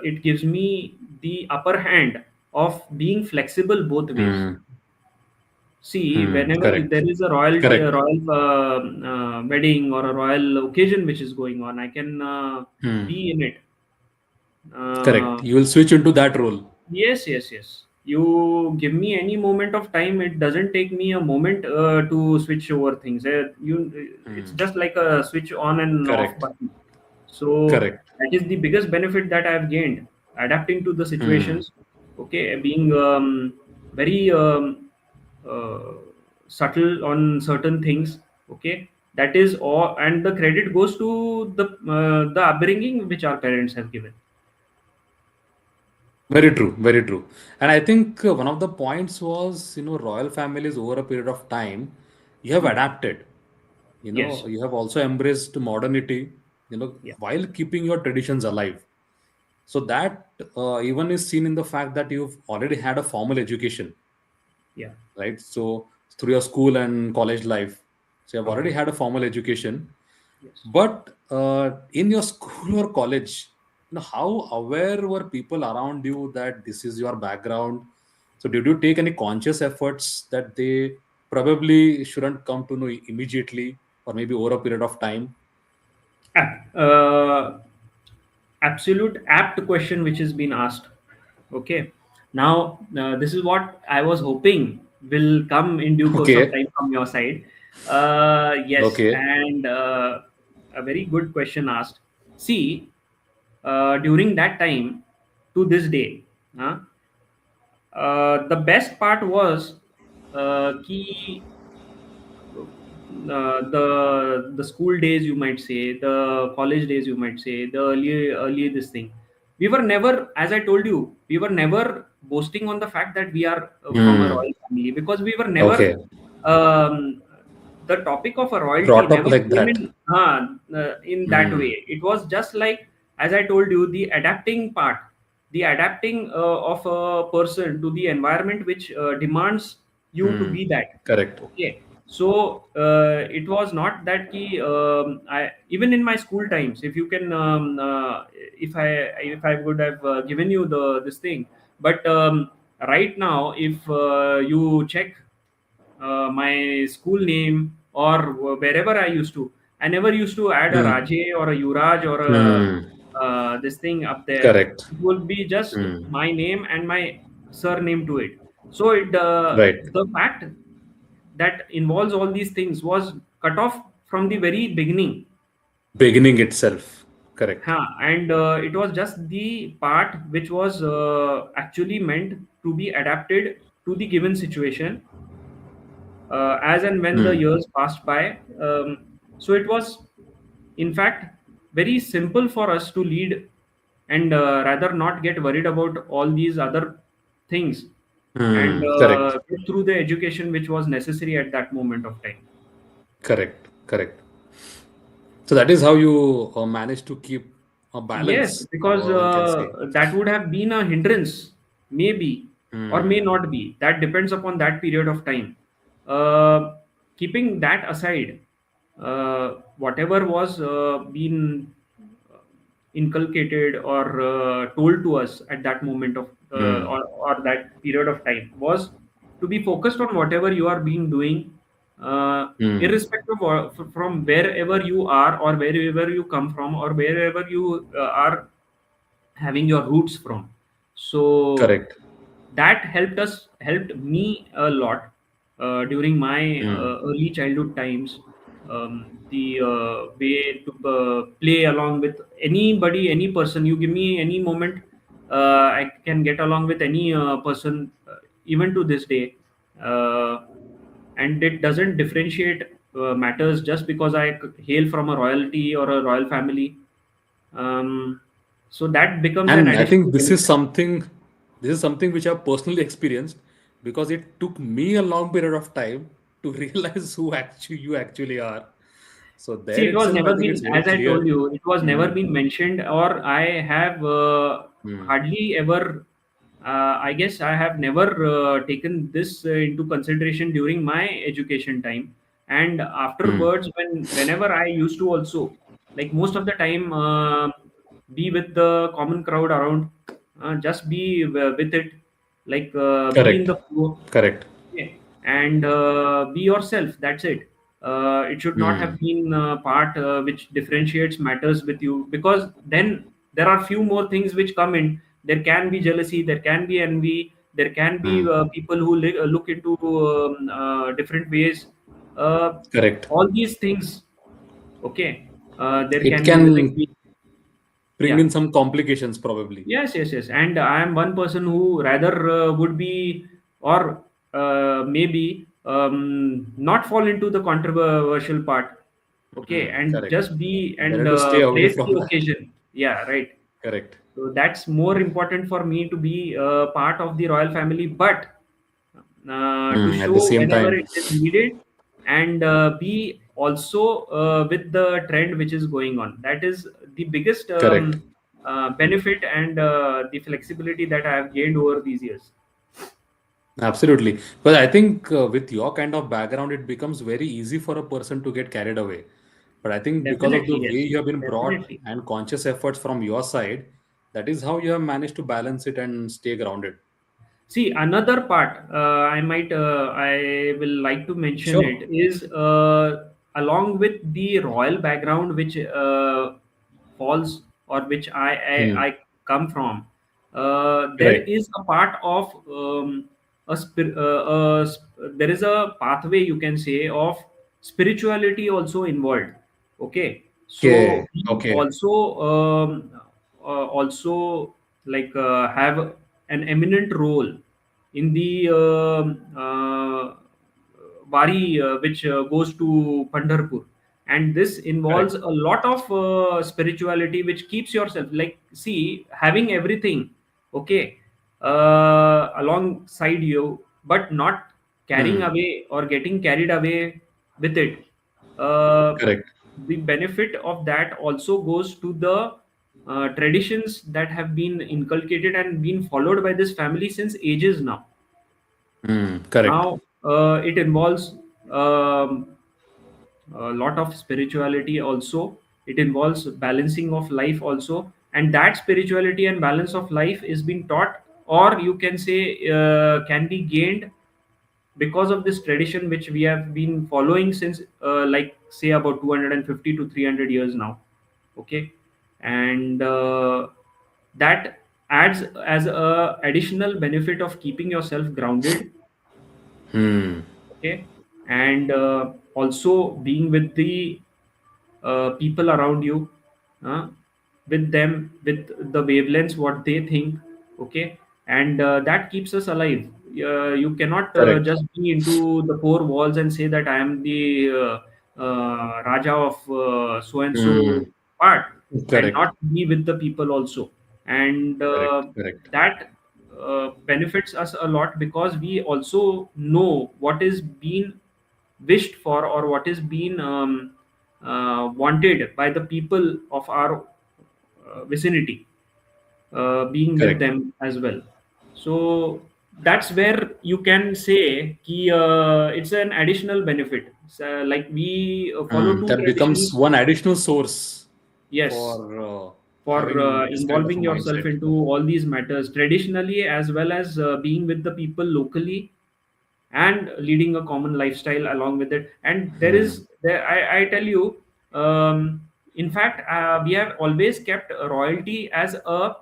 it gives me the upper hand of being flexible both ways. Hmm. See, Hmm. whenever Correct. there is a royalty, a Correct. royal wedding or a royal occasion which is going on, I can Hmm. be in it. Correct. Uh, You will switch into that role. Yes, yes, yes. You give me any moment of time. It doesn't take me a moment to switch over things. It's Hmm. just like a switch on and off Correct. button. So Correct. that is the biggest benefit that I've gained, adapting to the Hmm. situations. Okay, being very uh, subtle on certain things. Okay, that is all, and the credit goes to the upbringing which our parents have given. Very true. Very true. And I think one of the points was, royal families over a period of time, you have Hmm. adapted. Yes. You have also embraced modernity, Yeah. while keeping your traditions alive. So that even is seen in the fact that you've already had a formal education, Yeah. right? So through your school and college life, so you've already Okay. had a formal education. Yes. But in your school or college, how aware were people around you that this is your background? So did you take any conscious efforts that they probably shouldn't come to know immediately or maybe over a period of time? Uh, Absolute apt question which has been asked. Okay. Now, this is what I was hoping will come in due course of Okay. time from your side. Yes, Okay. and a very good question asked. See, during that time to this day, the best part was key the school days, you might say, the college days, you might say, the early this thing, we were never, as I told you, we were never boasting on the fact that we are from a Hmm. royal family, because we were never Okay. the topic of a royalty Brought up never like came that. in that way. Hmm. It was just like, as I told you, the adapting part, the adapting of a person to the environment which demands you to Hmm. be that. Correct. Okay, so it was not that key. I even in my school times, if you can, if I would have given you the this thing, but right now, if you check my school name or wherever I used to, I never used to add a Hmm. Raje or a Yuraj or a Hmm. this thing up there. Correct. It would be just Hmm. my name and my surname to it. So Right. the fact that involves all these things was cut off from the very beginning. Beginning itself. Correct. And it was just the part which was actually meant to be adapted to the given situation, as and when the Hmm. years passed by. So it was, in fact, very simple for us to lead, and rather not get worried about all these other things, and Hmm. Correct. get through the education which was necessary at that moment of time. Correct. Correct. So that is how you manage to keep a Yes, balance, because one can say. that would have been a hindrance, maybe, or may Hmm. not be. That depends upon that period of time. Uh, Keeping that aside, whatever was being inculcated or told to us at that moment of Hmm. or that period of time was to be focused on whatever you are being doing, Hmm. irrespective of from wherever you are or wherever you come from or wherever you are having your roots from. So Correct. that helped me a lot during my Hmm. early childhood times. The way to play along with anybody, any person, you give me any moment, I can get along with any person, even to this day. uh, and it doesn't differentiate matters just because I hail from a royalty or a royal family. um, so that becomes an And I additional think benefit. this is something which I've personally experienced because it took me a long period of time to realize who actually you actually are. So See, there it was itself, I never think it's been, very as I told clear. you, it was never Hmm. been mentioned, or I have Hmm. hardly ever. I guess I have never taken this into consideration during my education time, and Hmm. afterwards, whenever I used to also, like most of the time, be with the common crowd around, just be with it, like be in Correct. the flow. Correct. Okay. And be yourself. That's it. It should not Hmm. have been part which differentiates matters with you, because then there are few more things which come in. There can be jealousy, there can be envy, there can be Hmm. people who look into different ways. Uh, Correct. all these things. Okay. There It can be like can bring yeah. in some complications, probably. Yes, yes, yes. And I am one person who rather would be, or maybe not fall into the controversial part. Okay, Hmm. and Correct. just be and Better to stay away place from the that. occasion. Yeah, right. Correct. So that's more important for me to be part of the royal family, but to Hmm. At the show same whenever time. it is needed, and be also with the trend which is going on. That is the biggest Correct. benefit and the flexibility that I have gained over these years. Absolutely. But I think with your kind of background, it becomes very easy for a person to get carried away. But I think because of the Definitely, way yes, you have been brought definitely. and conscious efforts from your side, that is how you have managed to balance it and stay grounded. See, another part I will like to mention Sure. it is along with the royal background which falls, or which Hmm. I come from. There Right. is a part of there is a pathway, you can say, of spirituality also involved. Okay, Okay. so we Okay. also like have an eminent role in the Wari, which goes to Pandharpur. And this involves Correct. a lot of spirituality, which keeps yourself, like, see, having everything, okay, alongside you, but not carrying Hmm. away or getting carried away with it. Uh, Correct. the benefit of that also goes to the traditions that have been inculcated and been followed by this family since ages now. Hmm. Correct. Now it involves um, a lot of spirituality also. It involves balancing of life also, and that spirituality and balance of life is being taught, or you can say can be gained because of this tradition which we have been following since like say about 250 to 300 years now. Okay. And that adds as a additional benefit of keeping yourself grounded. Hmm. Okay. And also being with the people around you, uh, with them, with the wavelengths what they think. Okay. And that keeps us alive. You cannot Correct. just be into the four walls and say that I am the raja of so and Hmm. so part, and Correct. not be with the people also. And Correct. Correct. that benefits us a lot, because we also know what is being wished for, or what is being wanted by the people of our vicinity, being with Correct. them as well. So that's where you can say ki, it's an additional benefit. So, like we follow Hmm. two That becomes traditions. one additional source Yes, for for having this kind of a involving yourself mindset. into all these matters traditionally, as well as being with the people locally, and leading a common lifestyle along with it. And there Hmm. is there I tell you, in fact, we have always kept royalty as a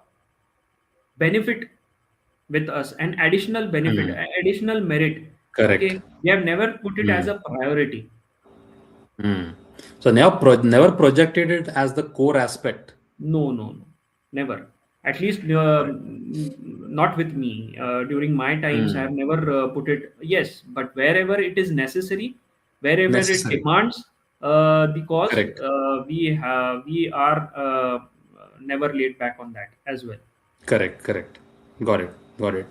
benefit with us, an additional benefit, Hmm. an additional merit. Correct. Okay, we have never put it as Hmm. a priority. Hmm. So never projected it as the core aspect. No, no, no, never. At least Correct. not with me. During my times, I Hmm. have never put it. Yes, but wherever it is necessary, wherever it Necessary. demands the cause, Correct. we are never laid back on that as well. Correct. Correct. Got it. Got it.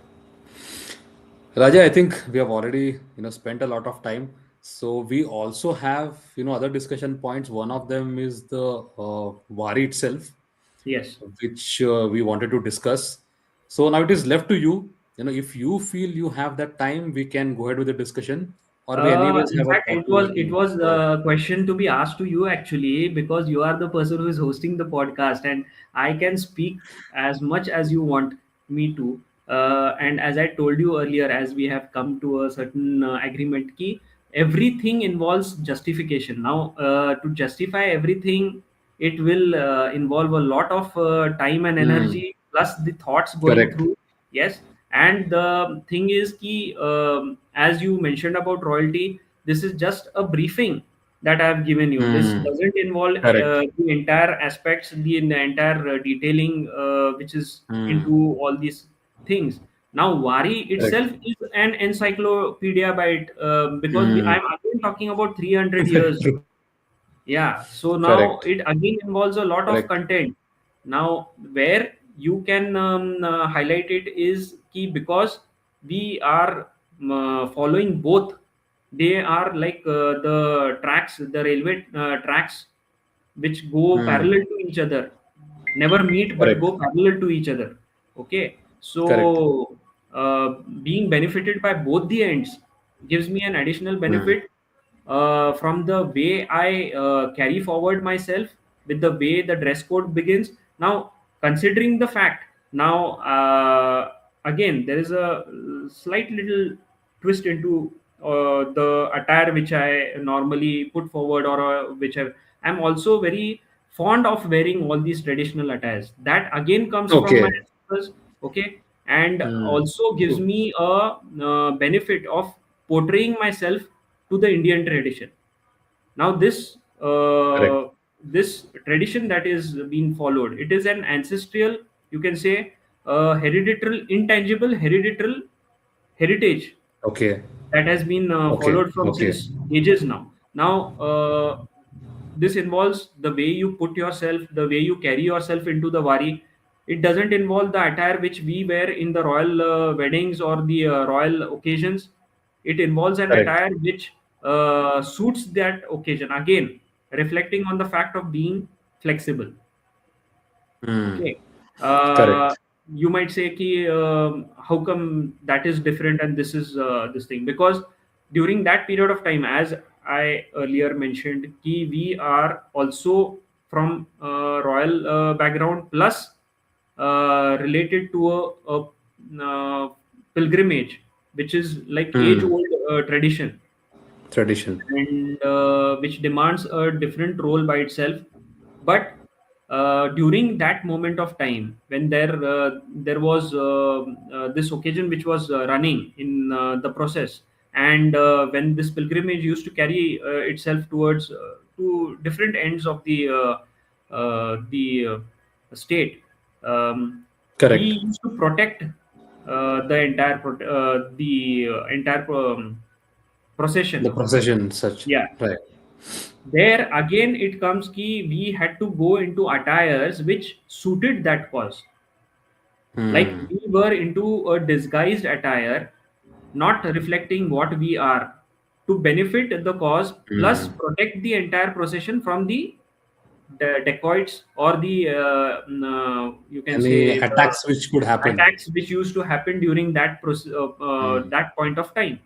Raja, I think we have already spent a lot of time. So we also have, other discussion points. One of them is the Wari itself, Yes. which we wanted to discuss. So now it is left to you. If you feel you have that time, we can go ahead with the discussion, or we anyways In have a fact, it was for. a question to be asked to you actually, because you are the person who is hosting the podcast, and I can speak as much as you want me to. And as I told you earlier, as we have come to a certain agreement, key everything involves justification. Now, to justify everything, it will involve a lot of time and Hmm. energy, plus the thoughts going Correct. through. Yes, and the thing is ki, as you mentioned about royalty, this is just a briefing that I have given you. This Hmm. doesn't involve Correct. the entire aspects, the entire detailing which is Hmm. into all these things. Now Wari itself Correct. is an encyclopedia by it, because Hmm. I'm again talking about 300 years. True. Yeah, so now Correct. it again involves a lot of Correct. content. Now where you can highlight it is key, because we are following both. They are like the tracks, the railway tracks, which go Hmm. parallel to each other, never meet but Correct. go parallel to each other. Okay, Correct. so being benefited by both the ends gives me an additional Hmm. benefit from the way I carry forward myself, with the way the dress code begins. Now, considering the fact, now again there is a slight little twist into the attire which I normally put forward, or which I'm also very fond of wearing all these traditional attires. That again comes from my Okay. ancestors, okay, and Hmm. also gives True. me a benefit of portraying myself to the Indian tradition. Now Correct. this tradition that is being followed, it is an ancestral, you can say, hereditary, intangible hereditary heritage Okay. that has been Okay. followed from Okay. since ages now. Now, this involves the way you put yourself, the way you carry yourself into the wari. It doesn't involve the attire which we wear in the royal weddings or the royal occasions. It involves an Correct. attire which suits that occasion. Again, reflecting on the fact of being flexible. Hmm. Okay. Correct. You might say, ki, how come that is different and this is this thing? Because during that period of time, as I earlier mentioned, ki, we are also from royal background, plus related to pilgrimage, which is like age Hmm. old tradition, Tradition. and which demands a different role by itself. But during that moment of time, when there was this occasion which was running in the process, and when this pilgrimage used to carry itself towards to different ends of the state, we Correct. used to protect the entire The procession. procession, such. Yeah, Right. there again it comes key, we had to go into attires which suited that cause. Like Hmm. we were into a disguised attire, not reflecting what we are, to benefit the cause, plus Hmm. protect the entire procession from the dacoits, or the you can Any say attacks which could happen. attacks which used to happen during Hmm. that point of time.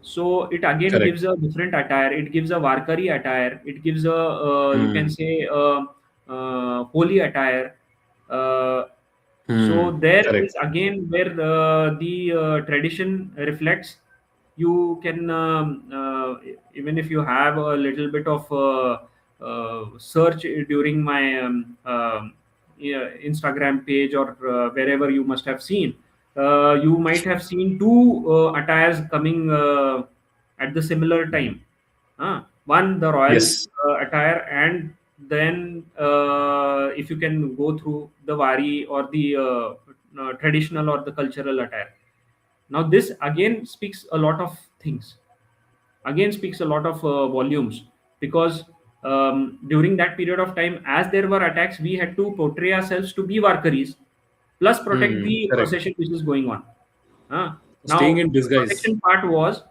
So it again Correct. gives a different attire. It gives a Varkari attire. It gives a you can Hmm. say holy attire. Uh, so Hmm. there Correct. is again where the tradition reflects. You can even if you have a little bit of search during my yeah, Instagram page, or wherever you must have seen, you might have seen two attires coming at the similar time. One, the royal Yes. attire, and then if you can go through the wari, or the traditional or the cultural attire. Now, this again speaks a lot of things, again speaks a lot of volumes, because during that period of time, as there were attacks, we had to portray ourselves to be Varkaris, plus protect Hmm. the Correct. procession which is going on. Huh? Staying Now, in the disguise. protection part was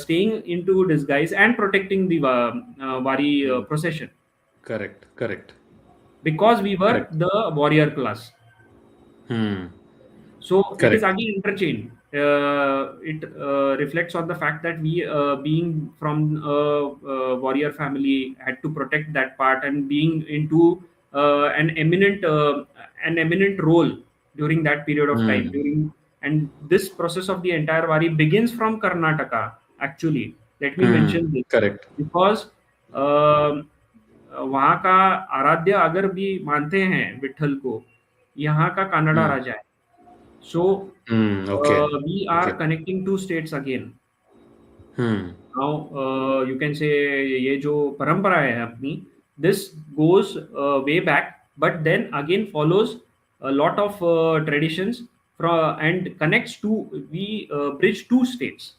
staying into disguise and protecting the Wari Hmm. procession, Correct. Correct. because we were Correct. the warrior class. Hmm. So it is Correct. again interchange. It reflects on the fact that we, being from a warrior family, had to protect that part, and being into an eminent role during that period of time. Hmm. And this process of the entire Wari begins from Karnataka. Actually, let me Hmm. mention this Correct. because uh, वहाँ का आराध्य अगर भी मानते हैं विठल को, यहाँ का कानड़ा Hmm. राजा है. So Okay. we Okay. are connecting two states again. Hmm. Now you can say ये जो परंपरा है अपनी, this goes way back, but then again follows a lot of traditions from, and connects to, we bridge two states,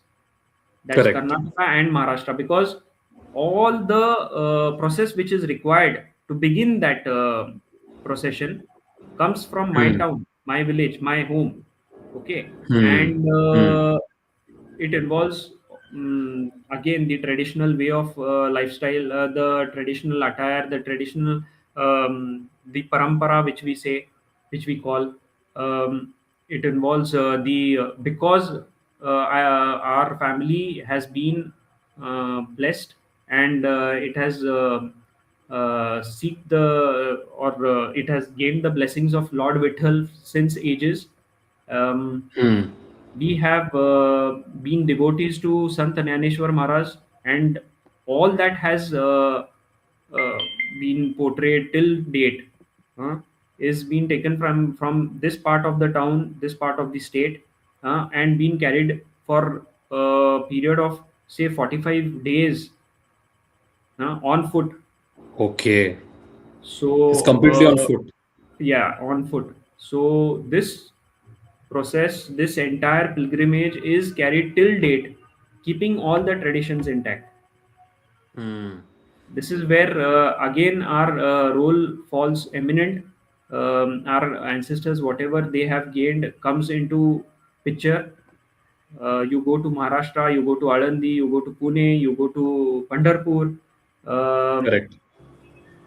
that's Correct. Karnataka and Maharashtra, because all the process which is required to begin that procession comes from my Hmm. town, my village, my home. Okay, Hmm. and Hmm. it involves, again, the traditional way of lifestyle, the traditional attire, the traditional, the parampara, which we say, which we call. It involves the because our family has been blessed, and it has seek the or it has gained the blessings of Lord Vithal since ages. Hmm. We have been devotees to Sant Jnaneshwar Maharaj, and all that has uh, been portrayed till date uh, is being taken from this part of the town, this part of the state, and being carried for a period of say 45 days on foot. Okay. It's So completely on foot. yeah, on foot. So this process, this entire pilgrimage is carried till date, keeping all the traditions intact. Hmm. This is where again our role falls eminent. Our ancestors, whatever they have gained, comes into picture. You go to Maharashtra, you go to Alandi, you go to Pune, you go to Pandharpur. Um Correct.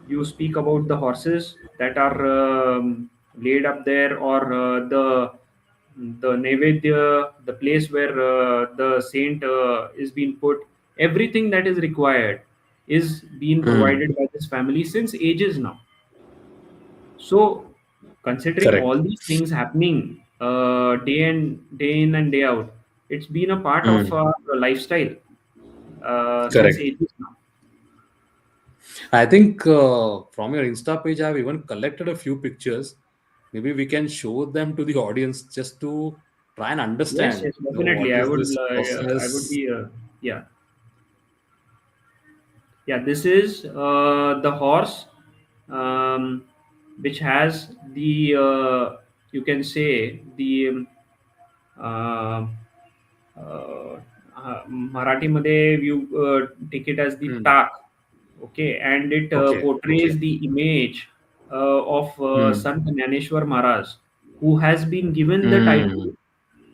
you speak about the horses that are laid up there, or the Nevedya, the place where the saint is being put. Everything that is required is being Hmm. provided by this family since ages now. So, considering Correct. all these things happening day in and day out, it's been a part of Hmm. our lifestyle since Correct. ages now. I think from your Insta page, I've even collected a few pictures. Maybe we can show them to the audience just to try and Yes, understand, yes, definitely. what is this I would process. be, yeah, yeah. This is the horse, um, which has the, you can say the uh, Marathi मध्ये you take it as the Hmm. tak, okay, and it Okay. Okay. portrays the image of Hmm. Sant Jnaneshwar Maharaj, who has been given the Hmm. title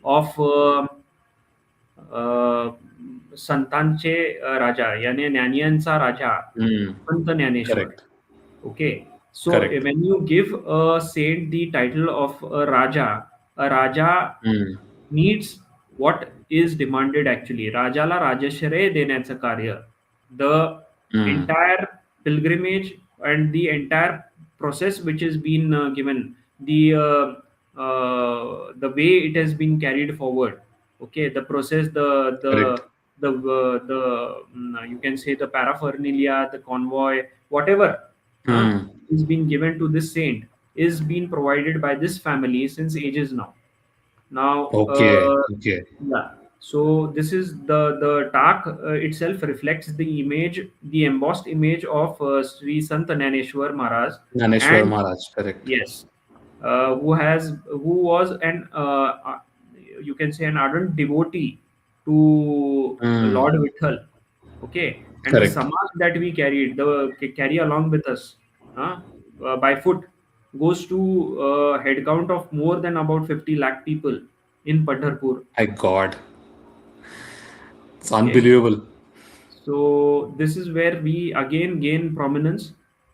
of अ, संतांचे राजा, यानी ज्ञानियांचा राजा, Hmm. Sant Dnyaneshwar. Correct. Okay, so Correct. when you give a saint the title of a raja Hmm. needs what is demanded actually. राजाला राजश्रय देण्याचं कार्य, the Hmm. entire pilgrimage and the entire process which has been given, the way it has been carried forward. Okay, the process, Correct. you can say the paraphernalia, the convoy, whatever uh, Hmm. is being given to this saint is being provided by this family since ages now. Now, Okay. Okay. yeah. So this is the tak itself reflects the image, the embossed image of Sri Sant Jnaneshwar Maharaj, Naneshwar and Maharaj. Correct. yes, who was an you can say an ardent devotee to Hmm. Lord Vithal. Okay, and the Correct. samaj that we carried, carry along with us uh, by foot, goes to a head count of more than about 50 lakh people. in Pandharpur. My God, it's Okay, unbelievable. so this is where we again gain prominence.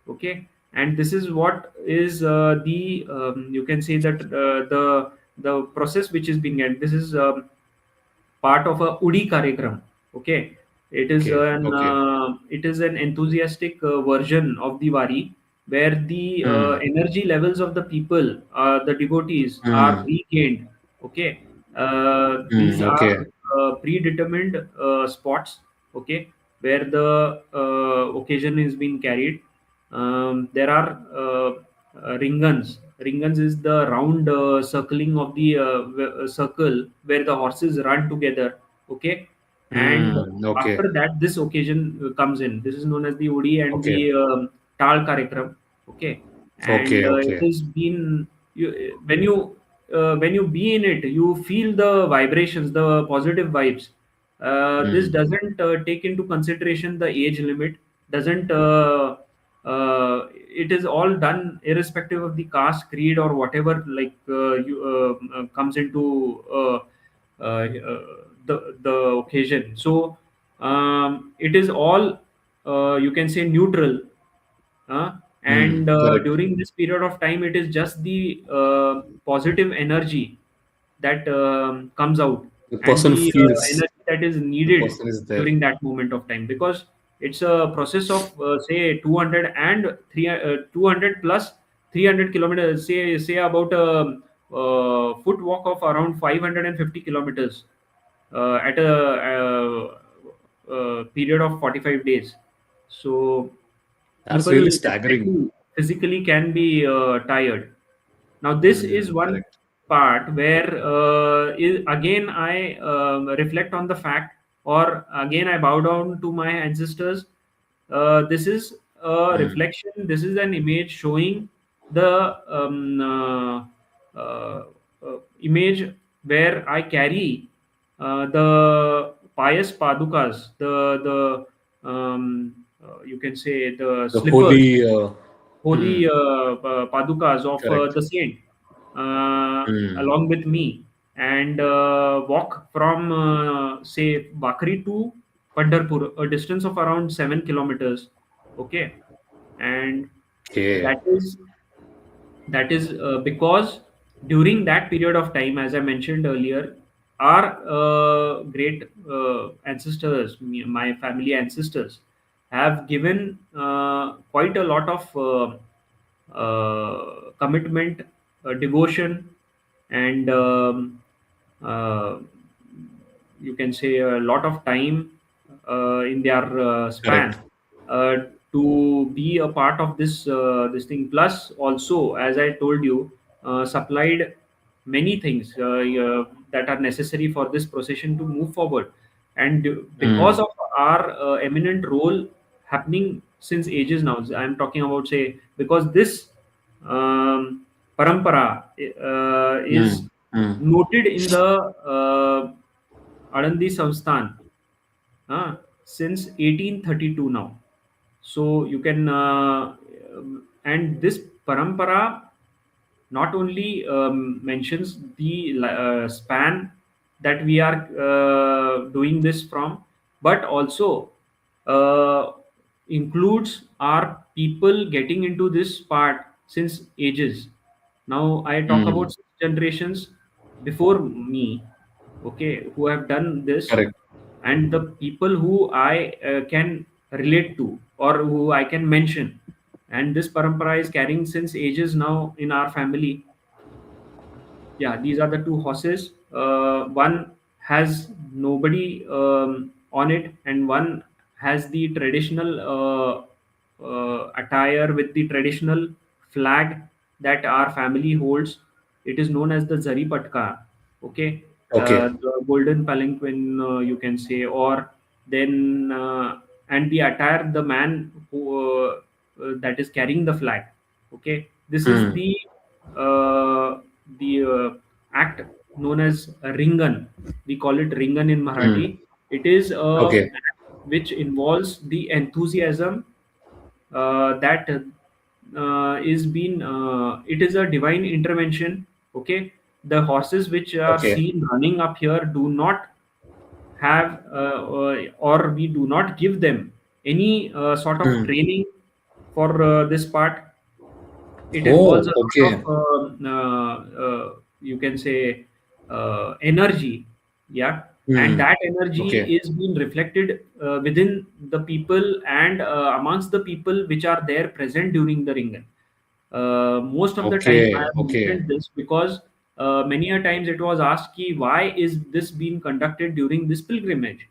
Okay, and this is what is the you can say that the process which is being and this is part of a Udi Karyakram. Okay, Okay, okay. it is an enthusiastic version of the Wari where the Hmm. energy levels of the people, the devotees, are Hmm. regained. Okay, these Hmm. are Okay. predetermined spots. Okay, where the occasion is being carried. There are ringans. Ringans is the round circling of the circle where the horses run together. Okay, and Okay. after that, this occasion comes in. This is known as the Odi and Okay. the Tal Karyakram. Okay, and Okay. it Okay. has been when you be in it, you feel the vibrations, the positive vibes. This Hmm. doesn't take into consideration the age limit. Doesn't It is all done irrespective of the caste, creed, or whatever. Like comes into the occasion. So it is all you can say neutral. And Correct. during this period of time, it is just the positive energy that comes out, The and person the feels energy that is the needed person is there. during that moment of time, because it's a process of say 200 and 200 plus 300 kilometers, say about a foot walk of around 550 kilometers at a period of 45 days. So That's people really staggering. definitely physically can be tired. Now this is one Correct. part where again I reflect on the fact, or again I bow down to my ancestors. This is a Hmm. reflection, this is an image showing the image where I carry the pious padukas, the you can say the The slippers, holy. holy Hmm. padukas of Correct. the saint Hmm. along with me, and walk from say Bakri to Pandharpur, a distance of around 7 kilometers. Okay, and Okay. that is because during that period of time, as I mentioned earlier, our great ancestors, my family ancestors, have given quite a lot of commitment, devotion, and uh, you can say a lot of time in their Correct. span uh, to be a part of this thing. Plus also, as I told you, supplied many things that are necessary for this procession to move forward. And because Hmm. of our eminent role happening since ages now, I'm talking about, say, because this parampara is Hmm. Hmm. noted in the Anandi Samsthan since 1832 now. So you can, and this parampara not only mentions the span that we are doing this from, but also uh, includes our people getting into this part since ages. Now I talk Hmm. about 6 generations before me, okay, who have done this, Correct. and the people who I can relate to or who I can mention. And this parampara is carrying since ages now in our family. Yeah, these are the two horses. One has nobody on it, and one has the traditional attire with the traditional flag that our family holds. It is known as the Zari Patka. Okay, Okay. the golden palanquin, you can say, or then and the attire, the man who that is carrying the flag. Okay, this is Hmm. the act known as ringan. We call it ringan in Hmm. Marathi. It is a Okay. act which involves the enthusiasm that is been it is a divine intervention. Okay, the horses which are Okay. seen running up here do not have or we do not give them any sort of Hmm. training for this part. It involves Oh, a lot okay. of you can say energy, yeah, and Hmm. that energy Okay. is being reflected within the people and amongst the people which are there present during the ringan. Most of the time I Okay. have Okay. mentioned this because many a times it was asked ki, why is this being conducted during this pilgrimage,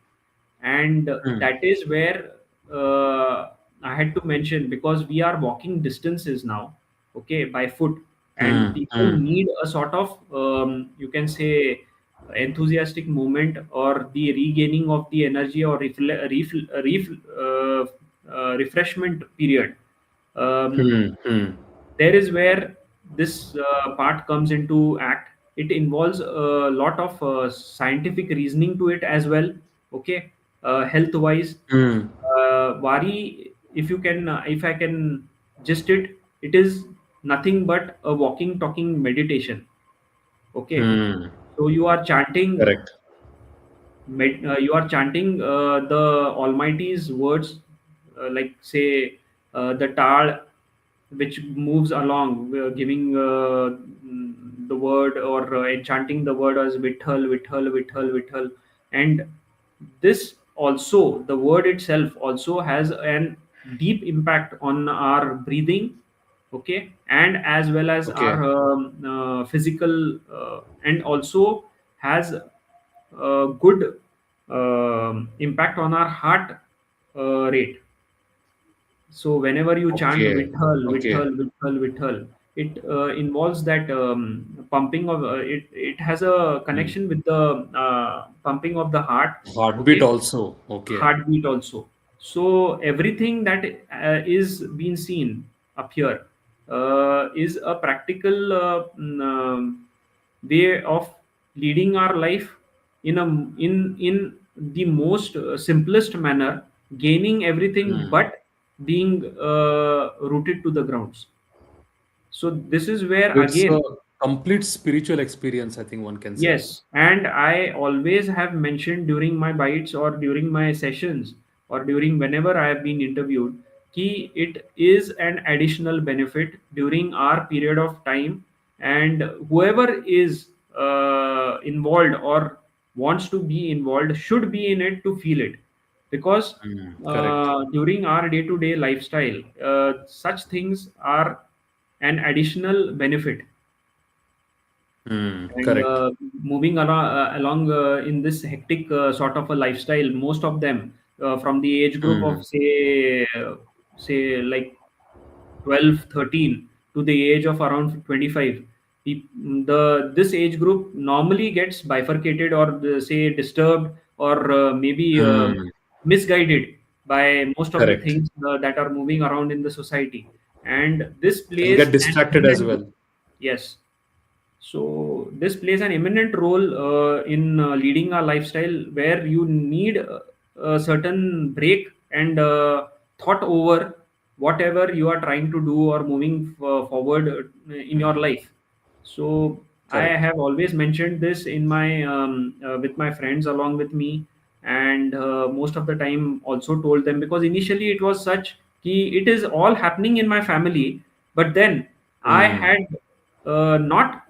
and Hmm. that is where I had to mention, because we are walking distances now, okay, by foot, and Hmm. people Hmm. need a sort of you can say enthusiastic moment or the regaining of the energy or refreshment period. um, Hmm. Hmm. there is where this part comes into act. It involves a lot of scientific reasoning to it as well, okay. Health wise, Hmm. wari, if you can if I can just it is nothing but a walking talking meditation, okay. Hmm. So you are chanting, Correct. you are chanting the almighty's words, like say the tal which moves along, giving the word or enchanting the word as Vitthal, Vitthal, Vitthal, Vitthal. And this also, the word itself also has an deep impact on our breathing, okay, and as well as Okay. our physical, and also has a good impact on our heart rate. So whenever you chant Okay. Vitthal, Okay. Vitthal, Vitthal, Vitthal, it involves that pumping of it. It has a Hmm. connection with the pumping of the heart. Heartbeat Okay, also. Okay. heartbeat also. So everything that is being seen up here is a practical way of leading our life in a in the most simplest manner, gaining everything Hmm. but being rooted to the grounds. So this is where It's a again. complete spiritual experience, I think one can say. Yes, and I always have mentioned during my bites or during my sessions or during whenever I have been interviewed, ki it is an additional benefit during our period of time, and whoever is involved or wants to be involved should be in it to feel it, because Hmm. Correct. during our day-to-day lifestyle, such things are an additional benefit. Hmm. And Correct. along in this hectic sort of a lifestyle, most of them from the age group Hmm. of say like 12, 13 to the age of around 25, the this age group normally gets bifurcated or say disturbed or maybe Hmm. misguided by most of the Correct. things that are moving around in the society, and this And plays get an distracted as imminent role. well. Yes, so this plays an eminent role in leading a lifestyle where you need a certain break and thought over whatever you are trying to do or moving forward in your life. So I Correct. have always mentioned this in my with my friends along with me, and most of the time also told them, because initially it was such ki it is all happening in my family, but then I Hmm. had not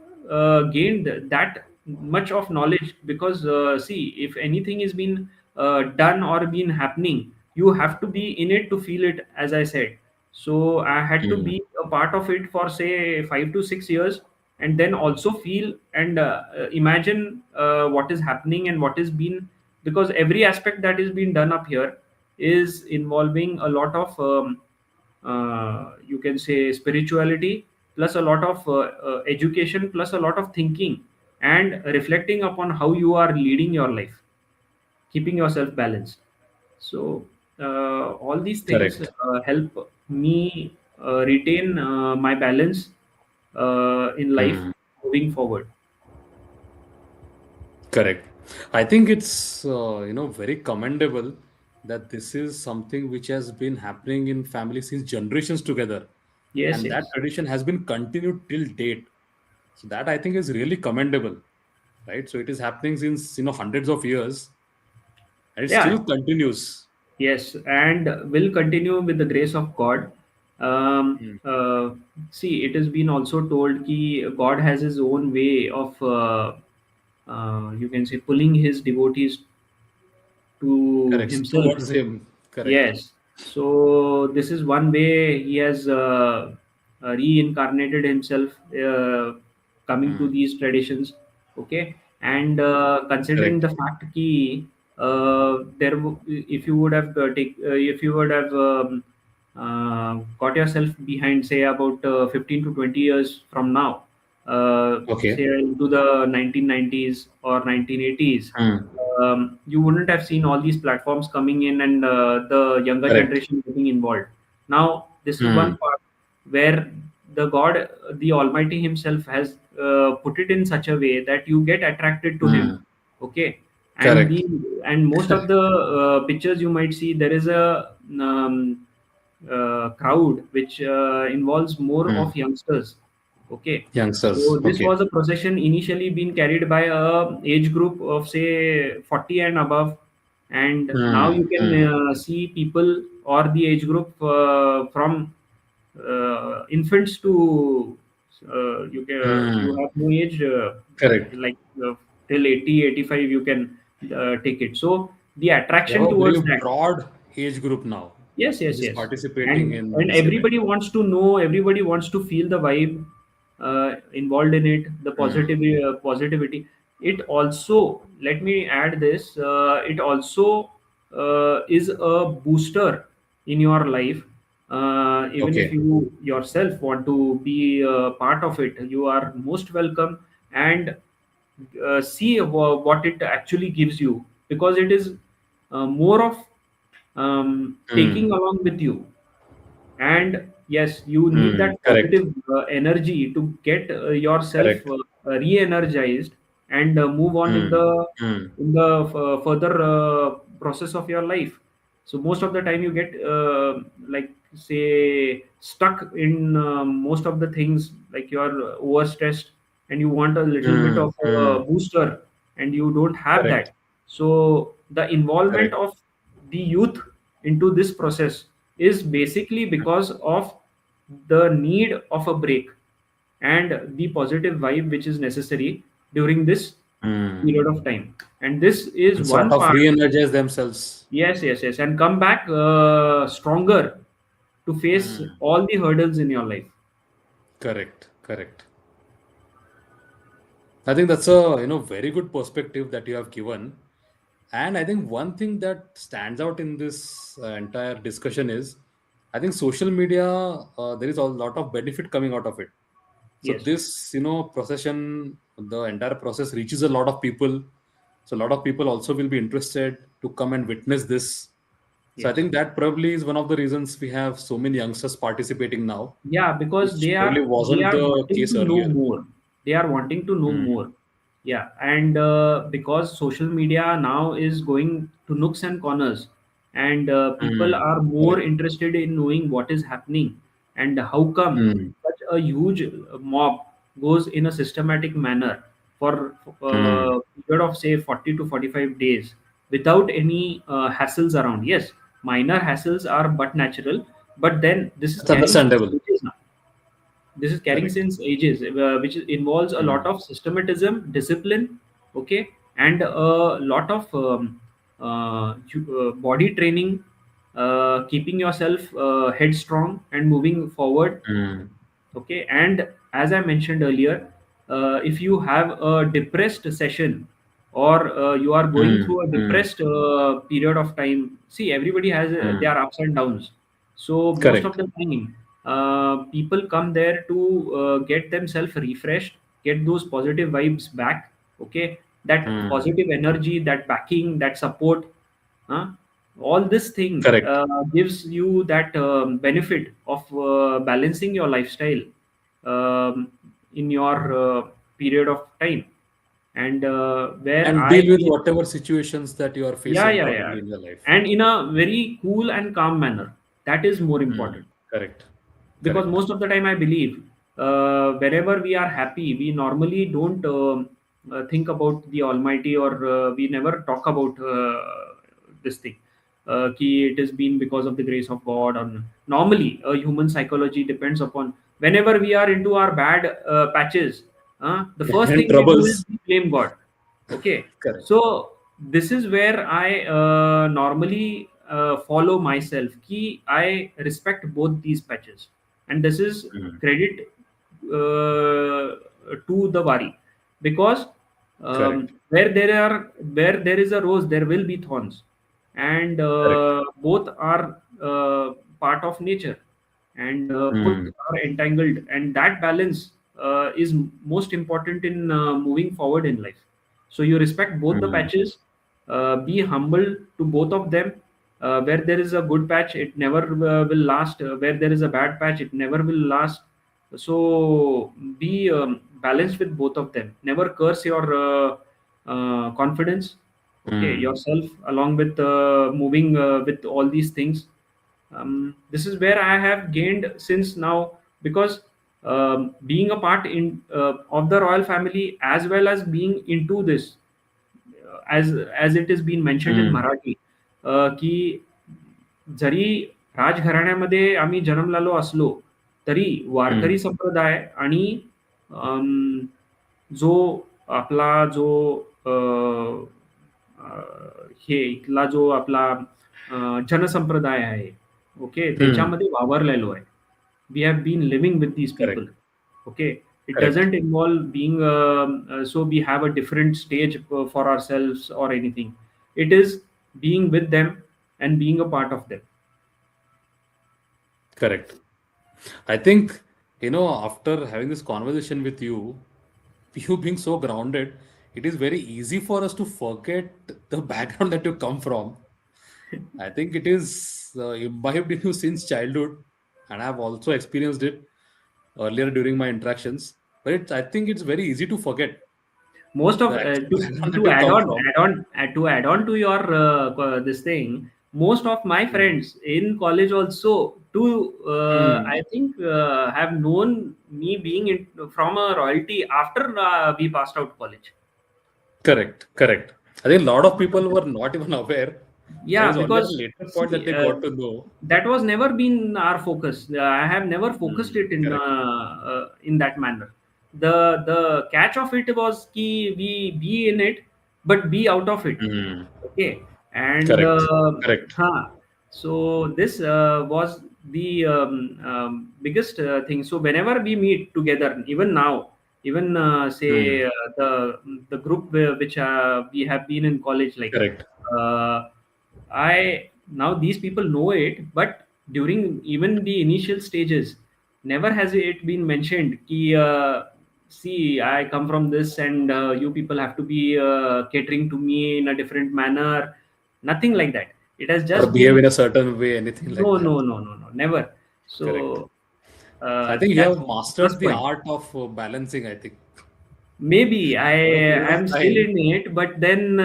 gained that much of knowledge, because see, if anything is been done or been happening, you have to be in it to feel it, as I said. So I had to Hmm. be a part of it for say 5 to 6 years, and then also feel and imagine what is happening and what is been, because every aspect that is being done up here is involving a lot of you can say spirituality, plus a lot of education, plus a lot of thinking and reflecting upon how you are leading your life, keeping yourself balanced. So all these things Correct. help me retain my balance in life Hmm. moving forward. Correct. I think it's very commendable that this is something which has been happening in family since generations together, Yes, and that yes. tradition has been continued till date. So that I think is really commendable, right? So it is happening since hundreds of years, and it Yeah. still continues. Yes, and will continue with the grace of God. Um, Mm, uh, See, it has been also told that God has His own way of, you can say, pulling His devotees to correct. Himself. Towards him, correct. Yes. So this is one way He has reincarnated Himself, coming to Mm, these traditions. Okay, and considering correct. the fact that if you would have if you would have got yourself behind, say, about 15 to 20 years from now, say Okay. into the 1990s or 1980s, Mm, you wouldn't have seen all these platforms coming in and the younger correct. generation getting involved. Now, this is one Mm, part where the God, the Almighty Himself, has put it in such a way that you get attracted to Him. mm, Okay, and correct. the and most of the pictures you might see, there is a crowd which involves more Mm, of youngsters. Okay, youngsters. so this Okay. was a procession initially being carried by a age group of, say, 40 and above, and now Mm, you can mm, see people or the age group from infants to you mm, have no age, correct. like till 80, 85 you can take it. So the You have attraction a very towards that. broad age group now, Yes, which yes, is yes. participating And in this event. everybody wants to know, everybody wants to feel the vibe involved in it, the Mm, positivity. It also, let me add this, it also is a booster in your life. Even if okay. you yourself want to be a part of it, you are most welcome. And see what it actually gives you, because it is more of taking Mm, along with you. And yes, you need mm, that correct. positive energy to get yourself Correct. re-energized and move on in Mm, the mm, further process of your life. So most of the time you get like, say, stuck in most of the things, like you are overstressed and you want a little bit mm, of a mm, booster, and you don't have correct. that. So the involvement Correct. of the youth into this process is basically because of the need of a break and the positive vibe which is necessary during this Mm. period of time. And this is And sort one of part. re-energize themselves. Yes, yes, yes, and come back stronger to face Mm. all the hurdles in your life. Correct. Correct. I think that's a very good perspective that you have given. And I think one thing that stands out in this entire discussion is, I think social media, there is a lot of benefit coming out of it. So Yes, this, procession, the entire process reaches a lot of people. So a lot of people also will be interested to come and witness this. So I yes. think that probably is one of the reasons we have so many youngsters participating now, Yeah, because which they probably are they wasn't are the wanting case to know earlier. more. They are wanting to know Mm, more. Yeah, and because social media now is going to nooks and corners, and people mm, are more correct. interested in knowing what is happening and how come Mm, such a huge mob goes in a systematic manner for mm. a period of, say, 40 to 45 days without any hassles around. Yes, minor hassles are but natural, but then this is That's carrying since understandable. ages now. This is carrying Correct. since ages, which involves a lot Mm, of systematism, discipline, okay, and a lot of body training, keeping yourself headstrong and moving forward. mm, Okay, and as I mentioned earlier, if you have a depressed session, or you are going mm, through a mm, depressed period of time, see, everybody has mm. their ups and downs. So most of Correct. the time people come there to get themselves refreshed, get those positive vibes back. Okay, that Mm, positive energy, that backing, that support, huh? All this thing correct. gives you that benefit of balancing your lifestyle um, in your period of time, and where And I deal with feel, whatever situations that you are yeah, facing yeah, yeah, probably in your life. and in a very cool and calm manner. That is more Mm, important, correct. because Correct. most of the time I believe, whenever we are happy, we normally don't think about the Almighty, or we never talk about this thing. Ki it has been because of the grace of God. Or normally, human psychology depends upon whenever we are into our bad patches. The first And thing we do is troubles. we blame God. Okay, Correct. so this is where I normally follow myself. Ki I respect both these patches, and this is Mm. credit to the Wari, because Correct. where there is a rose, there will be thorns, and Correct. both are part of nature, and both Mm. are entangled, and that balance is most important in moving forward in life. So you respect both the Mm. patches, be humble to both of them. Where there is a good patch, it never will last. Where there is a bad patch, it never will last. So be balanced with both of them. Never curse your confidence, okay, Mm. yourself, along with moving with all these things. This is where I have gained since now, because being a part in of the royal family, as well as being into this, as it is being mentioned in Mm. Marathi, की जरी राजघराण्यामध्ये आम्ही जन्मलेलो असलो, तरी वारकरी Mm. संप्रदाय आणि अम, जो आपला जो अ, हे इथला जो आपला जनसंप्रदाय आहे, ओके, Mm. त्याच्यामध्ये वावरलेलो आहे. We have been living with these people, Correct. okay. It Correct. doesn't involve being so we have a different stage for ourselves or anything. It is being with them and being a part of them. Correct. I think, after having this conversation with you, you being so grounded, it is very easy for us to forget the background that you come from. I think it is imbibed in you since childhood, and I've also experienced it earlier during my interactions. But I think it's very easy to forget Most of the actual background that to you add come on from. to add on to your this thing, most of my Mm. friends in college also too, Mm. I think have known me being from a royalty after we passed out college. Correct, correct. I think a lot of people were not even aware, and it Yeah, is only at a because later point that see, they got to know. that was never been our focus. I have never focused Mm. it Correct. in that manner. The catch of it was ki we be in it, but be out of it. Mm. Okay, and Correct, correct. so this was the biggest thing. So whenever we meet together, even now, even Mm. say the group which we have been in college, like Correct. uh, I now these people know it, but during even the initial stages, never has it been mentioned. Ki, see, I come from this, and you people have to be catering to me in a different manner. Nothing like that. It has Or just behave been in a certain way, anything like no, that. no, no, no, no, never. Correct. So So I think you that's have plus mastered the point. art of balancing, I think, Maybe I over a period of am still time. in it, but then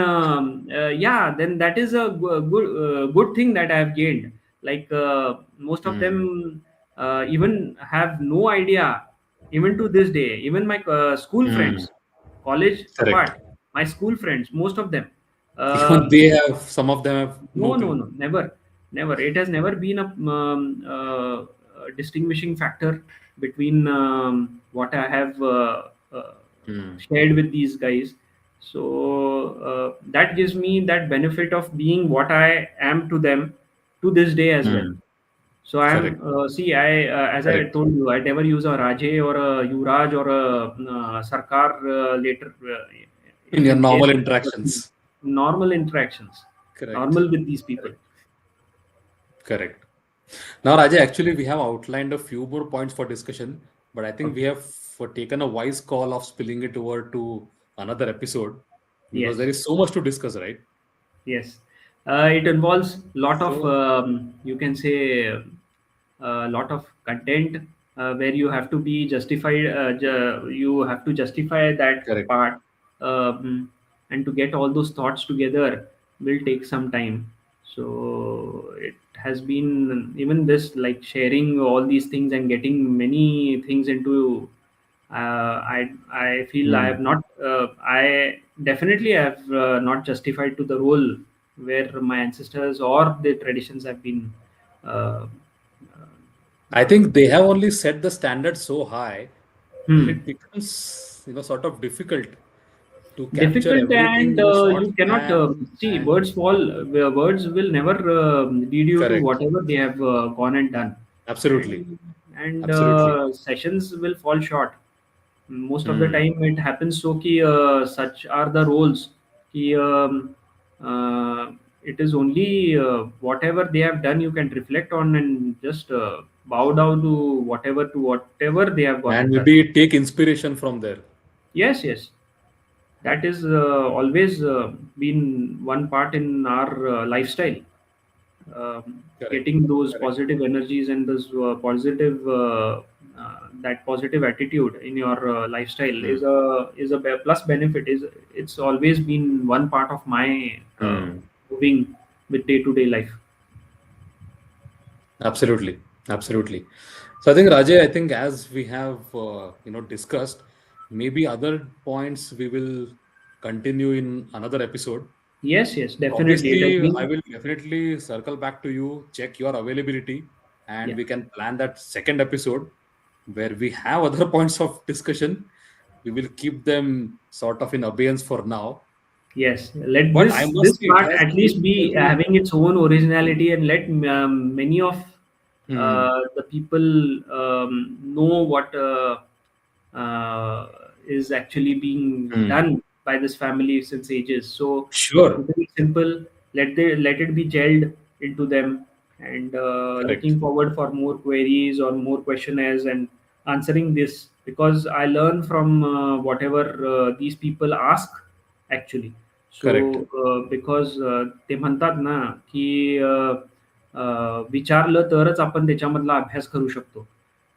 yeah, then that is a good thing that I have gained. Like most of Mm. them even have no idea, even to this day. Even my school Mm. friends, college Correct. apart, my school friends, most of them. Even Um, they have, some of them have no no, no, clue. no, never, never. It has never been a distinguishing factor between what I have Mm. shared with these guys. So that gives me that benefit of being what I am to them to this day as well. Mm. So I am, Correct. see, I as I Correct. told you, I never use a Raje or a Yuvraj or a Sarkar later In your in case normal of interactions. normal interactions, Correct. normal with these people. Correct. Correct. Now, Raja, actually, we have outlined a few more points for discussion, but I think we Okay. have taken a wise call of spilling it over to another episode because there Yes. is so much to discuss, right? Yes. It involves lot of So, you can say a lot of content where you have to be justified. You have to justify that correct. part, and to get all those thoughts together will take some time. So it has been even this, like sharing all these things and getting many things into. I feel I have Hmm. not. I definitely have not justified to the role where my ancestors or the traditions have been. Uh, I think they have only set the standard so high that hmm. it becomes, sort of difficult to capture Difficult, everything and in a short you cannot span. see And birds fall. Birds will never lead you to correct, whatever they have gone and done, absolutely, and absolutely. sessions will fall short. Most of the Hmm. time it happens so ki, such are the roles ki, it is only whatever they have done you can reflect on and just bow down to whatever they have gone And and done. maybe take inspiration from there. Yes, yes, that is always been one part in our lifestyle. Correct, Getting those correct. positive energies and those positive that positive attitude in your lifestyle Hmm. is a plus benefit. Is It's always been one part of my Hmm. moving with day to day life. Absolutely, absolutely. So I think Rajay, I think as we have discussed, maybe other points we will continue in another episode. Yes, yes, definitely. It has Obviously, I been. will definitely circle back to you, check your availability, and Yeah. we can plan that second episode where we have other points of discussion. We will keep them sort of in abeyance for now. Yes, let But I this must say, it part has at been least be really. having its own originality, and let many of Hmm. the people know what uh, is actually being Hmm. done by this family since ages. So Sure. keep it simple. Let it be gelled into them, and Correct. looking forward for more queries or more questionnaires and answering this, because I learn from whatever these people ask actually. Correct. So because ते म्हणतात ना की विचारलं तरच आपण त्याच्यामधला अभ्यास करू शकतो.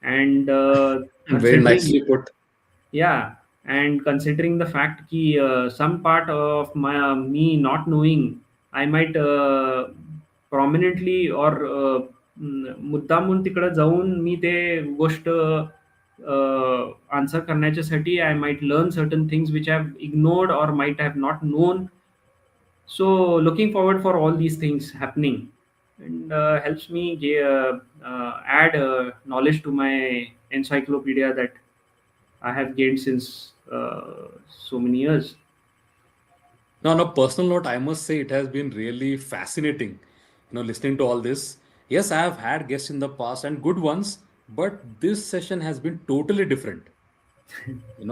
And Very considering, nicely put. yeah, and considering the fact ki some part of my me not knowing, I might prominently or मुद्दामून तिकडे जाऊन मी ते गोष्ट आन्सर करण्याच्यासाठी I might learn certain things which have ignored or might have not known. So looking forward for all these things happening, and helps me add knowledge to my encyclopedia that I have gained since so many years. Now, on a personal note, I must say it has been really fascinating, listening to all this. Yes, I have had guests in the past and good ones, but this session has been totally different.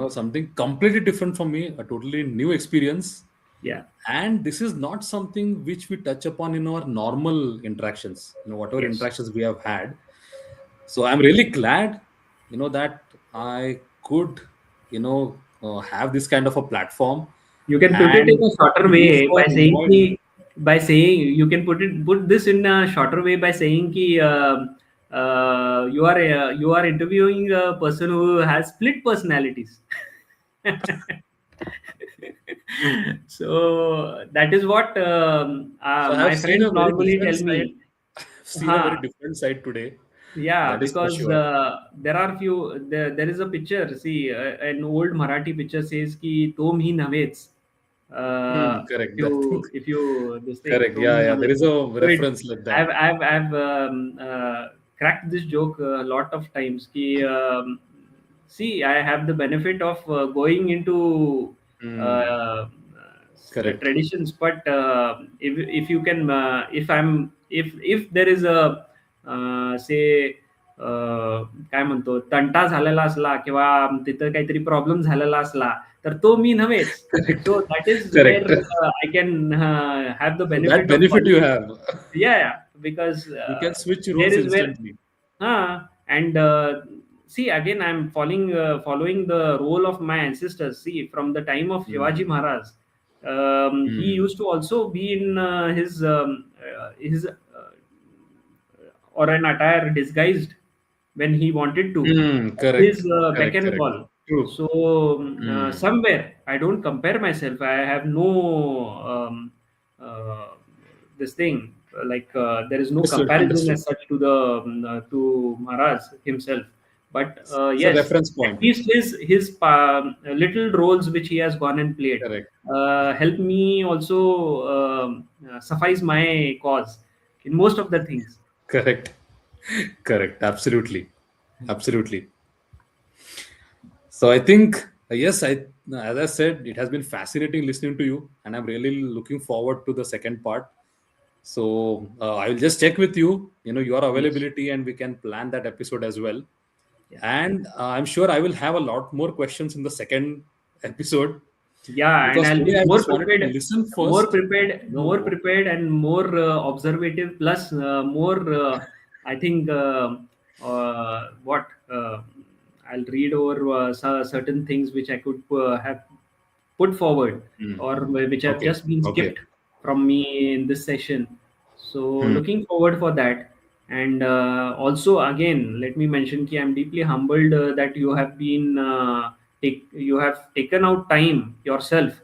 Something completely different from me, a totally new experience. Yeah. And this is not something which we touch upon in our normal interactions, whatever Yes. interactions we have had. So I'm really glad, that I could, have this kind of a platform. You can put it in And a shorter to you way for by saying inviting. ki, by saying you can put this in a shorter way by saying ki you are interviewing a person who has split personalities. So that is what So I have my seen friends a very normally different tell side. me. I've seen a very Huh. different side today. Yeah, That is for because sure. there is a picture. See, an old Marathi picture says ki "Tom hi navets." Correct. If you this thing Correct. "Tom Yeah, hi yeah. There navets." is a So it, reference like that. I've cracked this joke a lot of times. Ki see, I have the benefit of going into Hmm. uh, Correct. traditions, but if you can if there is a say काय म्हणतो तंटा झालेला असला किंवा तिथं काहीतरी problem झालेला असला तर तो मी नव्हेच. Correct. So that is Correct. Wear I can have the So that benefit of benefit you calling. have. Yeah, because You can switch there roles is where instantly. and see, again I'm following the role of my ancestors. See, from the time of Shivaji Hmm. Maharaj, he Hmm. used to also be in his or an attire disguised when he wanted to, Correct. his beck Correct. and Correct. call. True. So Hmm. somewhere I don't compare myself. I have no this thing. there is no Understood. comparison Understood. as such to the to Maharaj himself. But It's a yes, reference at point. least his little roles which he has gone and played Correct. help me also suffice my cause in most of the things. Correct. Correct. Absolutely. Absolutely. So I think, yes, as I said, it has been fascinating listening to you, and I'm really looking forward to the second part. So I will just check with you, your Yes. availability, and we can plan that episode as well. Yeah. And I'm sure I will have a lot more questions in the second episode, Yeah, and because I'll be today I just wanted to listen first. more prepared, and more observative. Plus, more. I think what I'll read over certain things which I could have put forward, Hmm. or which have Okay. just been Okay. skipped from me in this session. So Hmm. looking forward for that. And also, again, let me mention that I'm deeply humbled that you have been you have taken out time yourself,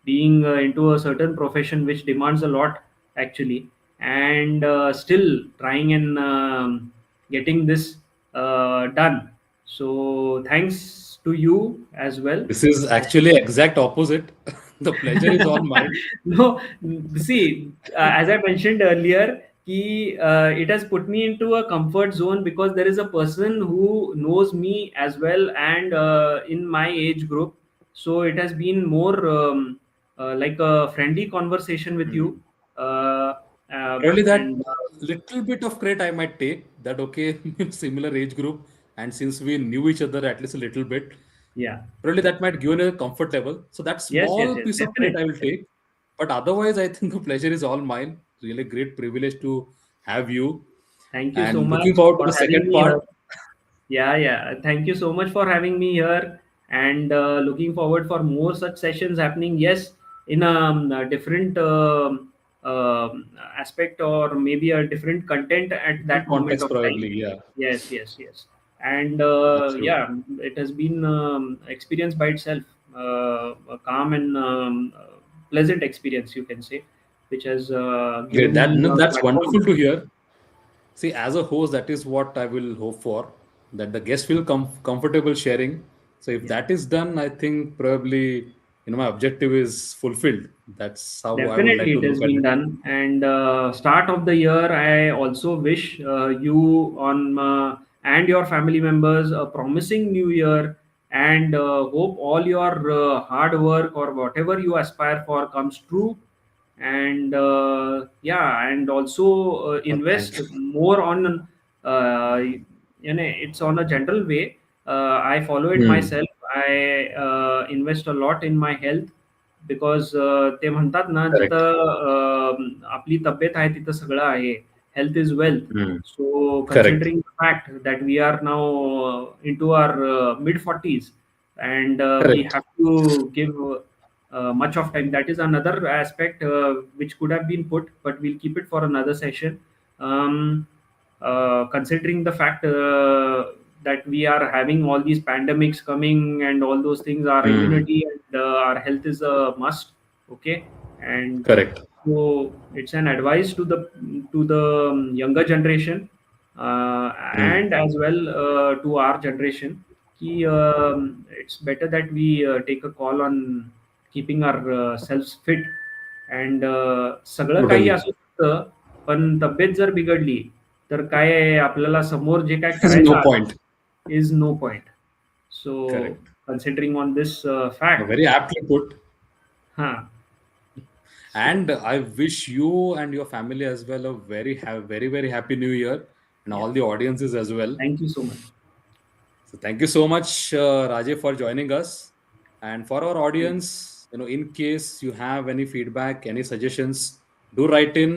being into a certain profession which demands a lot actually, and still trying and getting this done. So thanks to you as well. This is actually exact opposite. The pleasure is all mine. No, see, as I mentioned earlier, it has put me into a comfort zone because there is a person who knows me as well, and in my age group. So it has been more like a friendly conversation with Hmm. you. Uh, Probably that and little bit of credit I might take that, okay, similar age group, and since we knew each other at least a little bit, Yeah, probably that might give you a comfort level. So that yes, yes, small yes, piece of credit I definitely. will take. But otherwise, I think the pleasure is all mine. Really great privilege to have you. Thank you so And much looking forward to for the having second me part. here. Yeah, yeah. Thank you so much for having me here, and looking forward for more such sessions happening. Yes, in a different aspect, or maybe a different content at Different that moment context, of time. probably. Yeah, Yes, yes, yes. And absolutely. yeah, it has been experience by itself, a calm and pleasant experience, you can say, which has Great. given me No, a that's platform. wonderful to hear. See, as a host, that is what I will hope for, that the guest feel comfortable sharing. So if Yeah. that is done, I think probably my objective is fulfilled. That's how I would like Definitely, to it has look at been it. done. And start of the year, I also wish you on and your family members a promising new year, and hope all your hard work or whatever you aspire for comes true. And yeah, and also Oh, thank invest you. more on it's on a general way. I follow it Hmm. myself. I invest a lot in my health, because ते म्हणतात ना Correct. जिथं आपली तब्येत आहे तिथं सगळं आहे. Health is wealth. Hmm. So Correct. Considering the fact that we are now into our mid 40s, and we Correct. have to give much of time. That is another aspect which could have been put, but we'll keep it for another session. um, Considering the fact that we are having all these pandemics coming and all those things, our Hmm. immunity and our health is a must. Okay. And Correct. so it's an advice to the younger generation, Hmm. and as well to our generation, कि, it's better that we take a call on keeping our selves fit. And सगळं काही Totally. असू शकतं, पण तब्येत जर बिघडली तर काय आपल्याला समोर जे काय There's करायचं no आहे point. Is no point. So Correct. Considering on this fact. Very aptly put. हां. So And I wish you and your family as well a very very happy New Year, and yeah, all the audiences as well. thank you so much. So thank you so much, Raje, for joining us. And for our audience, in case you have any feedback, any suggestions, do write in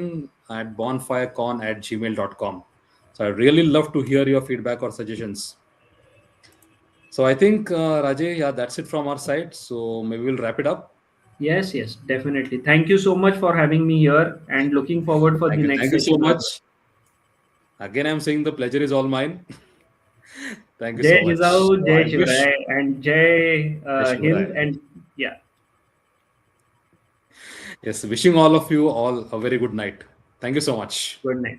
at bonfirecon@gmail.com. So I really love to hear your feedback or suggestions. So I think, Raje, yeah, that's it from our side. So maybe we'll wrap it up. Yes, yes, definitely. Thank you so much for having me here, and looking forward for the Thank you. next Thank you so session much. rather. Again, I'm saying the pleasure is all mine. Thank you Jai so much. Jizau, So Jai I wish Shivaray, and Jai Ashwarai. Hind, and yeah. Yes, wishing all of you all a very good night. Thank Thank you so much. Good night.